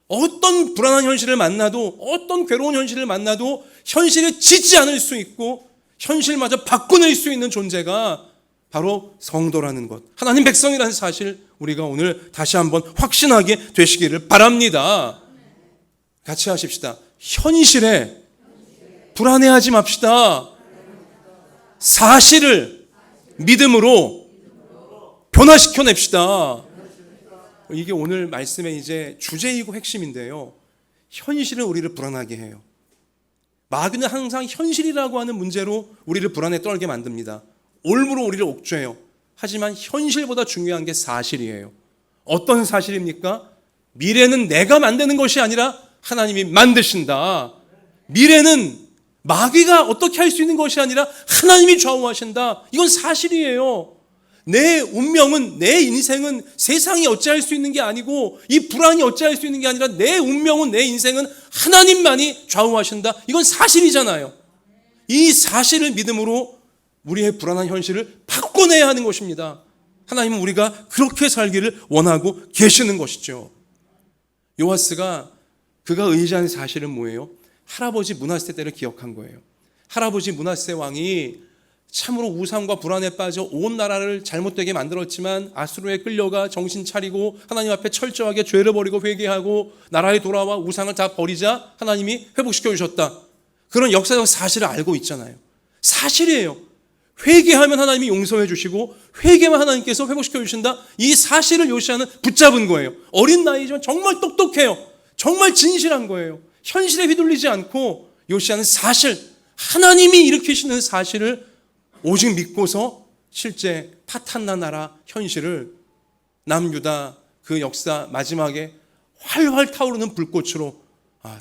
S1: 어떤 불안한 현실을 만나도, 어떤 괴로운 현실을 만나도 현실에 지지 않을 수 있고 현실마저 바꿔낼 수 있는 존재가 바로 성도라는 것, 하나님 백성이라는 사실, 우리가 오늘 다시 한번 확신하게 되시기를 바랍니다. 같이 하십시다. 현실에 불안해하지 맙시다. 사실을 믿음으로 변화시켜냅시다. 이게 오늘 말씀의 이제 주제이고 핵심인데요, 현실은 우리를 불안하게 해요. 마귀는 항상 현실이라고 하는 문제로 우리를 불안에 떨게 만듭니다. 올무로 우리를 옥죄해요. 하지만 현실보다 중요한 게 사실이에요. 어떤 사실입니까? 미래는 내가 만드는 것이 아니라 하나님이 만드신다. 미래는 마귀가 어떻게 할 수 있는 것이 아니라 하나님이 좌우하신다. 이건 사실이에요. 내 운명은, 내 인생은 세상이 어찌할 수 있는 게 아니고, 이 불안이 어찌할 수 있는 게 아니라 내 운명은, 내 인생은 하나님만이 좌우하신다. 이건 사실이잖아요. 이 사실을 믿음으로 우리의 불안한 현실을 바꿔내야 하는 것입니다. 하나님은 우리가 그렇게 살기를 원하고 계시는 것이죠. 요아스가 그가 의지한 사실은 뭐예요? 할아버지 므낫세 때를 기억한 거예요. 할아버지 므낫세 왕이 참으로 우상과 불안에 빠져 온 나라를 잘못되게 만들었지만 아수르에 끌려가 정신 차리고 하나님 앞에 철저하게 죄를 버리고 회개하고 나라에 돌아와 우상을 다 버리자 하나님이 회복시켜 주셨다. 그런 역사적 사실을 알고 있잖아요. 사실이에요. 회개하면 하나님이 용서해 주시고 회개만 하나님께서 회복시켜 주신다. 이 사실을 요시야는 붙잡은 거예요. 어린 나이지만 정말 똑똑해요. 정말 진실한 거예요. 현실에 휘둘리지 않고 요시야는 사실, 하나님이 일으키시는 사실을 오직 믿고서 실제 파탄난 나라 현실을 남유다 그 역사 마지막에 활활 타오르는 불꽃으로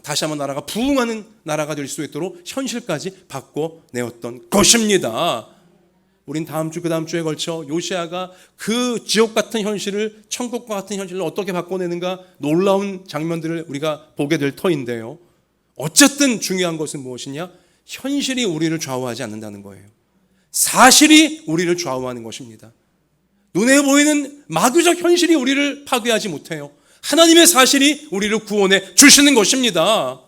S1: 다시 한번 나라가 부흥하는 나라가 될 수 있도록 현실까지 바꿔내었던 것입니다. 우린 다음 주, 그 다음 주에 걸쳐 요시야가 그 지옥 같은 현실을 천국과 같은 현실을 어떻게 바꿔내는가 놀라운 장면들을 우리가 보게 될 터인데요, 어쨌든 중요한 것은 무엇이냐? 현실이 우리를 좌우하지 않는다는 거예요. 사실이 우리를 좌우하는 것입니다. 눈에 보이는 마귀적 현실이 우리를 파괴하지 못해요. 하나님의 사실이 우리를 구원해 주시는 것입니다.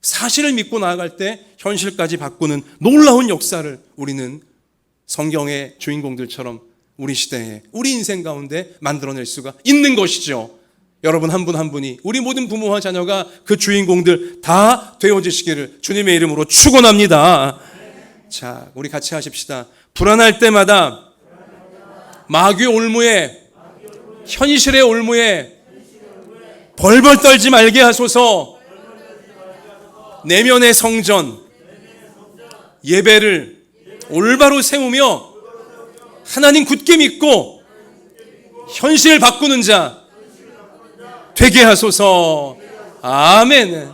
S1: 사실을 믿고 나아갈 때 현실까지 바꾸는 놀라운 역사를 우리는 성경의 주인공들처럼 우리 시대에, 우리 인생 가운데 만들어낼 수가 있는 것이죠. 여러분 한 분 한 분이, 우리 모든 부모와 자녀가 그 주인공들 다 되어주시기를 주님의 이름으로 축원합니다. 자, 우리 같이 하십시다. 불안할 때마다 마귀의 올무에, 현실의 올무에 벌벌 떨지 말게 하소서. 내면의 성전, 예배를 올바로 세우며 하나님 굳게 믿고 현실을 바꾸는 자 되게 하소서. 아멘.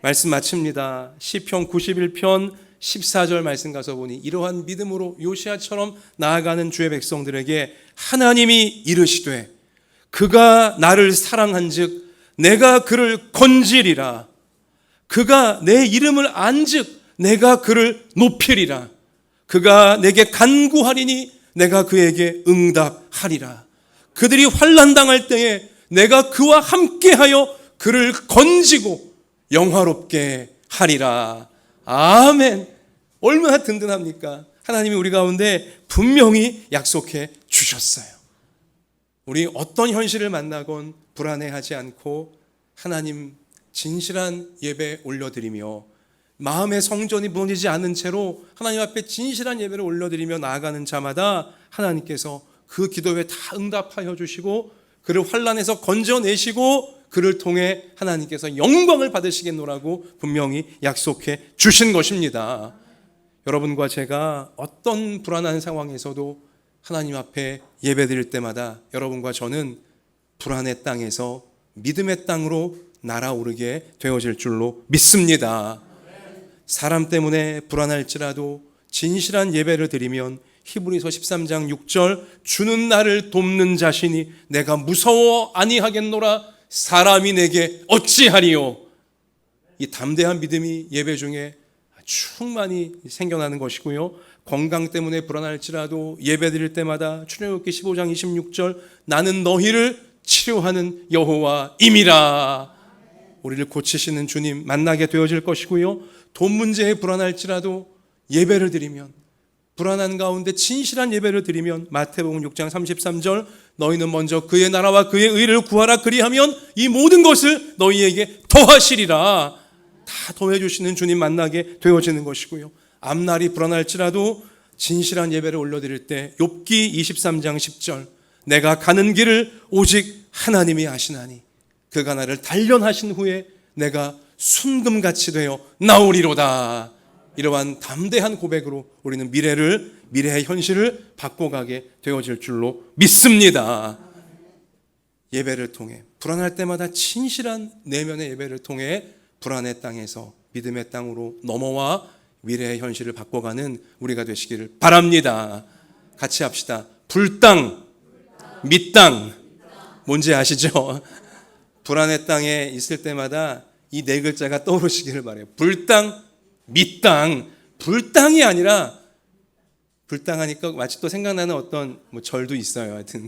S1: 말씀 마칩니다. 시편 91편 14절 말씀 가서 보니 이러한 믿음으로 요시아처럼 나아가는 주의 백성들에게 하나님이 이르시되 그가 나를 사랑한즉 내가 그를 건지리라. 그가 내 이름을 안즉 내가 그를 높이리라. 그가 내게 간구하리니 내가 그에게 응답하리라. 그들이 환난 당할 때에 내가 그와 함께하여 그를 건지고 영화롭게 하리라. 아멘. 얼마나 든든합니까? 하나님이 우리 가운데 분명히 약속해 주셨어요. 우리 어떤 현실을 만나건 불안해하지 않고 하나님 진실한 예배 올려드리며 마음의 성전이 무너지지 않은 채로 하나님 앞에 진실한 예배를 올려드리며 나아가는 자마다 하나님께서 그 기도에 다 응답하여 주시고 그를 환난에서 건져내시고 그를 통해 하나님께서 영광을 받으시겠노라고 분명히 약속해 주신 것입니다. 여러분과 제가 어떤 불안한 상황에서도 하나님 앞에 예배드릴 때마다 여러분과 저는 불안의 땅에서 믿음의 땅으로 날아오르게 되어질 줄로 믿습니다. 사람 때문에 불안할지라도 진실한 예배를 드리면 히브리서 13장 6절 주는 나를 돕는 자신이 내가 무서워 아니하겠노라. 사람이 내게 어찌하리요. 이 담대한 믿음이 예배 중에 충만히 생겨나는 것이고요. 건강 때문에 불안할지라도 예배 드릴 때마다 출애굽기 15장 26절 나는 너희를 치료하는 여호와임이라. 우리를 고치시는 주님 만나게 되어질 것이고요. 돈 문제에 불안할지라도 예배를 드리면, 불안한 가운데 진실한 예배를 드리면 마태복음 6장 33절 너희는 먼저 그의 나라와 그의 의를 구하라. 그리하면 이 모든 것을 너희에게 더하시리라. 다 더해주시는 주님 만나게 되어지는 것이고요. 앞날이 불안할지라도 진실한 예배를 올려드릴 때 욥기 23장 10절 내가 가는 길을 오직 하나님이 아시나니 그가 나를 단련하신 후에 내가 순금같이 되어 나오리로다. 이러한 담대한 고백으로 우리는 미래의 현실을 바꿔가게 되어질 줄로 믿습니다. 예배를 통해 불안할 때마다 진실한 내면의 예배를 통해 불안의 땅에서 믿음의 땅으로 넘어와 미래의 현실을 바꿔가는 우리가 되시기를 바랍니다. 같이 합시다. 불땅, 밑땅. 뭔지 아시죠? 불안의 땅에 있을 때마다 이 네 글자가 떠오르시기를 바라요. 불땅, 밑땅. 불땅이 아니라, 불땅하니까 마치 또 생각나는 어떤 절도 있어요. 하여튼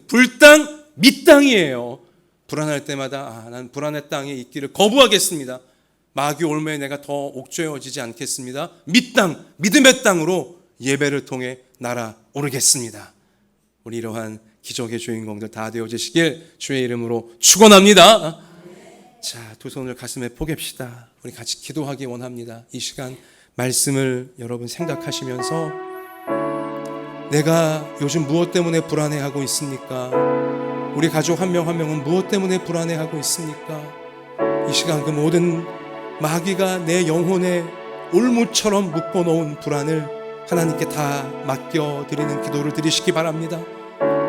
S1: 불땅, 밑땅이에요. 불안할 때마다 난 불안의 땅에 있기를 거부하겠습니다. 마귀 올매에 내가 더 옥죄어지지 않겠습니다. 밑땅, 믿음의 땅으로 예배를 통해 날아오르겠습니다. 우리 이러한 기적의 주인공들 다 되어지시길 주의 이름으로 축원합니다. 자, 두 손을 가슴에 포갭시다. 우리 같이 기도하기 원합니다. 이 시간 말씀을 여러분 생각하시면서 내가 요즘 무엇 때문에 불안해하고 있습니까? 우리 가족 한 명 한 명은 무엇 때문에 불안해하고 있습니까? 이 시간 그 모든 마귀가 내 영혼에 올무처럼 묶어놓은 불안을 하나님께 다 맡겨드리는 기도를 드리시기 바랍니다.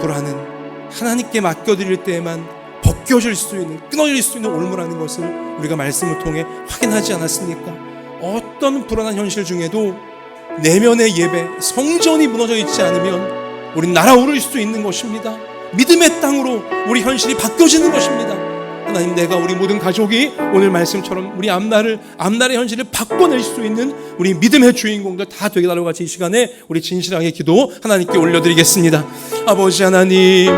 S1: 불안은 하나님께 맡겨드릴 때에만 벗겨질 수 있는, 끊어질 수 있는 올무라는 것을 우리가 말씀을 통해 확인하지 않았습니까? 어떤 불안한 현실 중에도 내면의 예배, 성전이 무너져 있지 않으면 우린 날아오를 수 있는 것입니다. 믿음의 땅으로 우리 현실이 바뀌어지는 것입니다. 하나님, 내가 우리 모든 가족이 오늘 말씀처럼 우리 앞날의 현실을 바꿔낼 수 있는 우리 믿음의 주인공들 다 되게 달라고 같이 이 시간에 우리 진실하게 기도 하나님께 올려드리겠습니다. 아버지 하나님,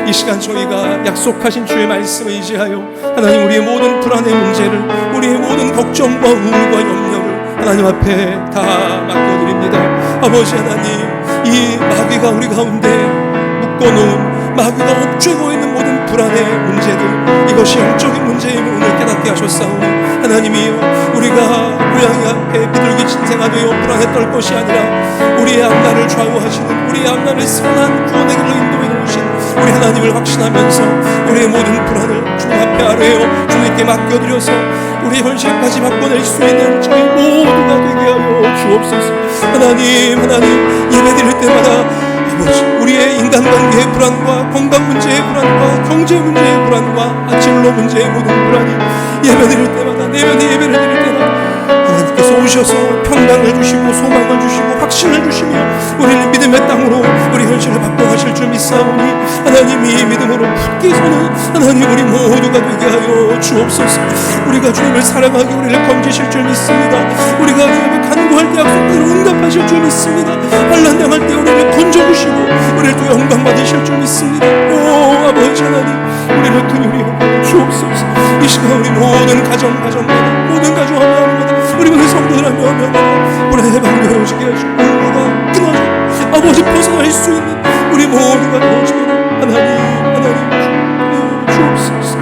S1: 이 시간 저희가 약속하신 주의 말씀을 의지하여 하나님, 우리의 모든 불안의 문제를, 우리의 모든 걱정과 우울과 염려를 하나님 앞에 다 맡겨드립니다. 아버지 하나님, 이 마귀가 우리 가운데 묶어놓은, 마귀가 옥죄고 있는 모든 불안의 문제들, 이것이 영적인 문제임을 오늘 깨닫게 하셨사오니 하나님이여, 우리가 고양이 앞에 비둘기 신세가 되어 불안에 떨 것이 아니라 우리의 앞날을 좌우하시는, 우리의 앞날을 선한 구원의 길로 인도해 놓으신 우리 하나님을 확신하면서 우리의 모든 불안을 주님 앞에 아뢰어 주님께 맡겨드려서 우리 현실까지 바꿔낼 수 있는 저희 모두가 되게 하여 주옵소서. 하나님, 예배드릴 때마다 아버지, 우리의 인간관계의 불안과 건강 문제의 불안과 경제 문제의 불안과 진로 문제의 모든 불안이 예배드릴 때마다, 내면의 예배를 드릴 때마다 하나님께서 오셔서 평강을 주시고 소망을 주시고 확신을 주시며 우리를 믿음의 땅으로 우리 현실을 바꿔가실 줄 믿사오니 하나님이 믿음으로 굳게 서는 하나님, 우리 모두가 되게 하여 주옵소서. 우리가 주님을 사랑하기 우리를 건지실 줄 믿습니다. 우리가 주님을 간구할 때 약속대로 응답하실 줄 믿습니다. 환난당할 때 우리를 건져주시고 우리를 또 영광 받으실 줄 믿습니다. 오 아버지 하나님, 우리를 긍휼히 주옵소서. 이 시간 우리 모든 가정마다, 모든 가정 하나마다, 우리 모든 성도들 하나마다 불안의 해방되어 오시게 하시고 울고가 끊어져 아버지 벗어날 수 있는 우리 모두가 되어지기를 하나님 주옵소서.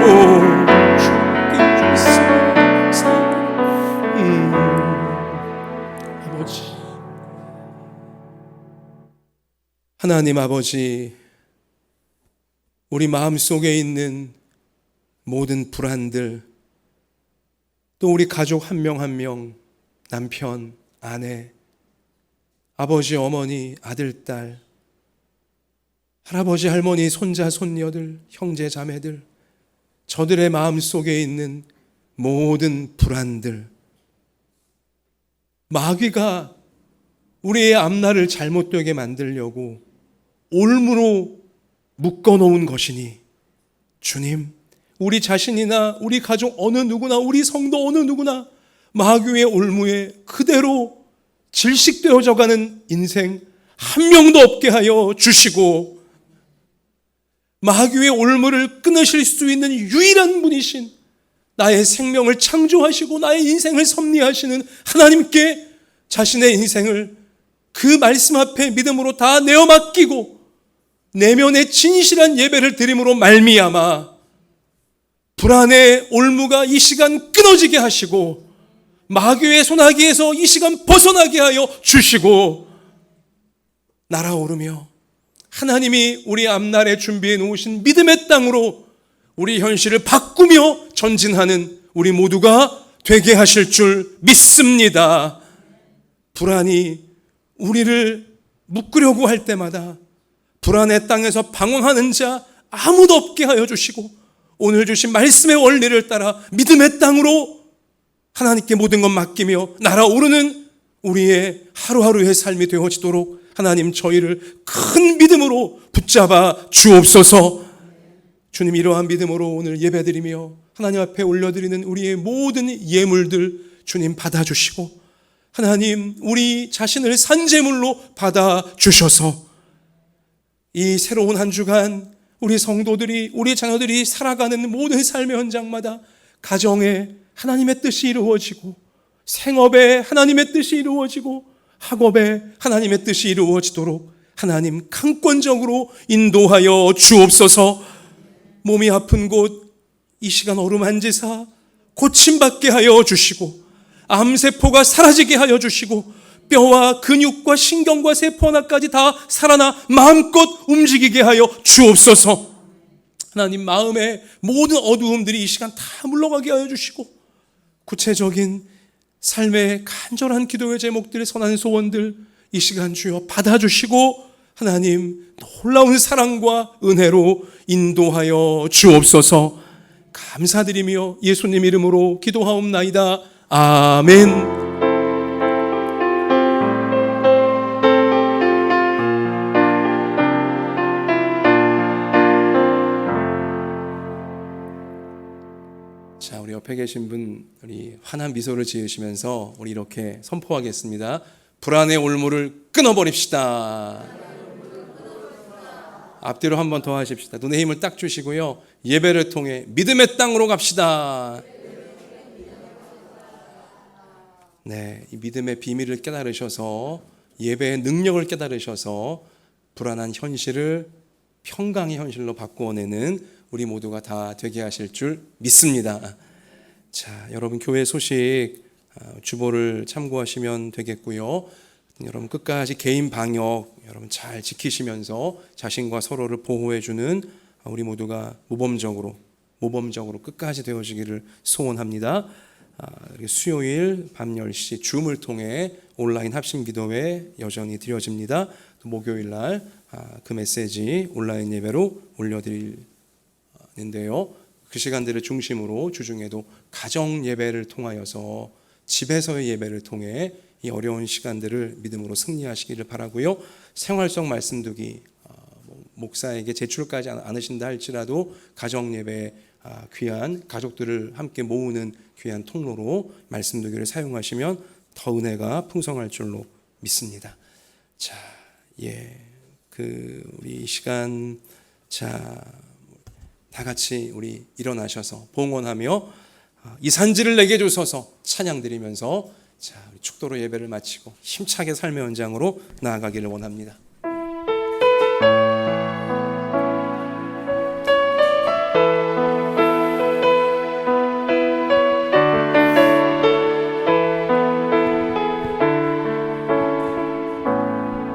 S1: 오 주께 주옵소서. 아버지 하나님, 아버지, 우리 마음속에 있는 모든 불안들, 또 우리 가족 한 명 한 명, 남편, 아내, 아버지, 어머니, 아들, 딸, 할아버지, 할머니, 손자, 손녀들, 형제, 자매들, 저들의 마음속에 있는 모든 불안들, 마귀가 우리의 앞날을 잘못되게 만들려고 올무로 묶어놓은 것이니 주님, 우리 자신이나 우리 가족 어느 누구나, 우리 성도 어느 누구나 마귀의 올무에 그대로 질식되어져 가는 인생 한 명도 없게 하여 주시고, 마귀의 올무를 끊으실 수 있는 유일한 분이신, 나의 생명을 창조하시고 나의 인생을 섭리하시는 하나님께 자신의 인생을 그 말씀 앞에 믿음으로 다 내어 맡기고 내면의 진실한 예배를 드림으로 말미암아 불안의 올무가 이 시간 끊어지게 하시고 마귀의 손아귀에서 이 시간 벗어나게 하여 주시고, 날아오르며 하나님이 우리 앞날에 준비해 놓으신 믿음의 땅으로 우리 현실을 바꾸며 전진하는 우리 모두가 되게 하실 줄 믿습니다. 불안이 우리를 묶으려고 할 때마다 불안의 땅에서 방황하는 자 아무도 없게 하여 주시고, 오늘 주신 말씀의 원리를 따라 믿음의 땅으로 하나님께 모든 것 맡기며 날아오르는 우리의 하루하루의 삶이 되어지도록 하나님, 저희를 큰 믿음으로 붙잡아 주옵소서. 주님, 이러한 믿음으로 오늘 예배드리며 하나님 앞에 올려드리는 우리의 모든 예물들 주님 받아주시고, 하나님 우리 자신을 산제물로 받아주셔서 이 새로운 한 주간 우리 성도들이, 우리 자녀들이 살아가는 모든 삶의 현장마다 가정에 하나님의 뜻이 이루어지고, 생업에 하나님의 뜻이 이루어지고, 학업에 하나님의 뜻이 이루어지도록 하나님 강권적으로 인도하여 주옵소서. 몸이 아픈 곳 이 시간 어루만지사 고침받게 하여 주시고, 암세포가 사라지게 하여 주시고, 뼈와 근육과 신경과 세포 하나까지 다 살아나 마음껏 움직이게 하여 주옵소서. 하나님, 마음의 모든 어두움들이 이 시간 다 물러가게 하여 주시고, 구체적인 삶의 간절한 기도의 제목들, 선한 소원들 이 시간 주여 받아주시고 하나님 놀라운 사랑과 은혜로 인도하여 주옵소서. 감사드리며 예수님 이름으로 기도하옵나이다. 아멘. 자, 우리 옆에 계신 분 우리 환한 미소를 지으시면서 우리 이렇게 선포하겠습니다. 불안의 올무를 끊어버립시다. 앞뒤로 한 번 더 하십시다. 눈에 힘을 딱 주시고요. 예배를 통해 믿음의 땅으로 갑시다. 네, 이 믿음의 비밀을 깨달으셔서 예배의 능력을 깨달으셔서 불안한 현실을 평강의 현실로 바꾸어내는 우리 모두가 다 되게 하실 줄 믿습니다. 자, 여러분 교회 소식 주보를 참고하시면 되겠고요. 여러분 끝까지 개인 방역 여러분 잘 지키시면서 자신과 서로를 보호해주는 우리 모두가 모범적으로 끝까지 되어지기를 소원합니다. 수요일 밤 10시 줌을 통해 온라인 합심기도회 여전히 드려집니다. 목요일 날 그 메시지 온라인 예배로 올려드리는데요. 그 시간들을 중심으로 주중에도 가정 예배를 통하여서 집에서의 예배를 통해 이 어려운 시간들을 믿음으로 승리하시기를 바라고요. 생활성 말씀두기 목사에게 제출까지 않으신다 할지라도 가정 예배 귀한 가족들을 함께 모으는 귀한 통로로 말씀두기를 사용하시면 더 은혜가 풍성할 줄로 믿습니다. 자, 우리 이 시간 다 같이 우리 일어나셔서 봉헌하며 이 산지를 내게 주소서 찬양 드리면서 우리 축도로 예배를 마치고 힘차게 삶의 현장으로 나아가기를 원합니다.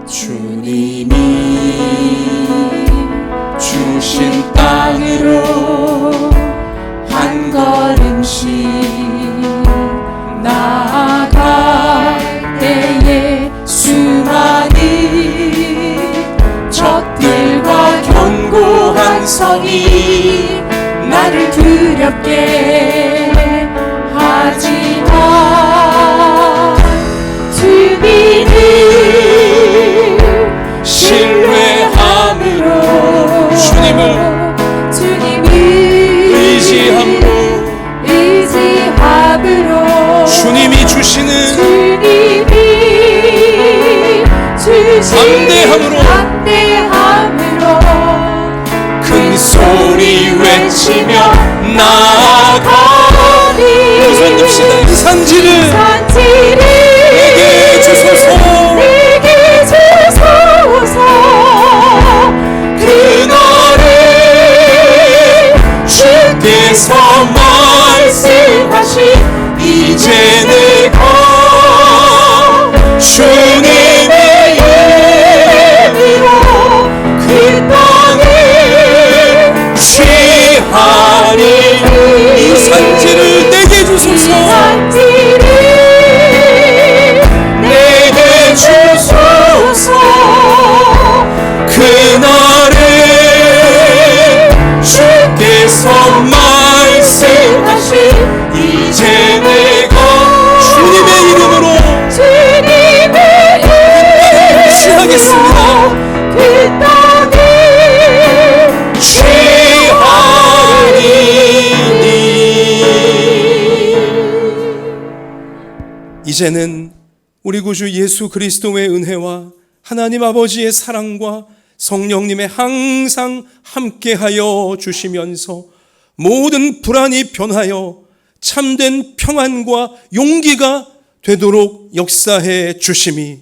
S2: 주님이 주신 땅으로 한 걸음씩 나아갈 때에 수많은 적들과 견고한 성이 나를 두렵게 하지만 주님을 신뢰함으로 주님을 의지함으로
S1: 주님이 주시는
S2: 담대함으로 큰 소리 외치며 나아가니
S1: 손듭시다. 이 산지를 내게 주소서.
S2: 그날에 주께서 말씀하신 이제 내가 주님의 이름으로 그 땅에 취하리.
S1: 이 산지를 내게 주소서.
S2: 내게 주소서. 그날에 주께서 말씀하신 이제 내가
S1: 주님의 이름으로 취하겠습니다.
S2: 그 땅에 취하리니.
S1: 이제는 우리 구주 예수 그리스도의 은혜와 하나님 아버지의 사랑과 성령님의 항상 함께하여 주시면서 모든 불안이 변하여 참된 평안과 용기가 되도록 역사해 주심이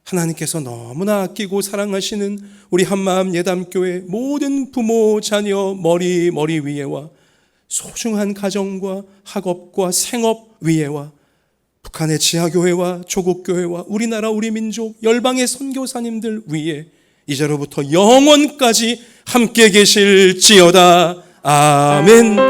S1: 하나님께서 너무나 아끼고 사랑하시는 우리 한마음 예담교회 모든 부모 자녀 머리 위에와 소중한 가정과 학업과 생업 위에와 북한의 지하교회와 조국교회와 우리나라 우리 민족 열방의 선교사님들 위에 이제로부터 영원까지 함께 계실지어다. 아멘.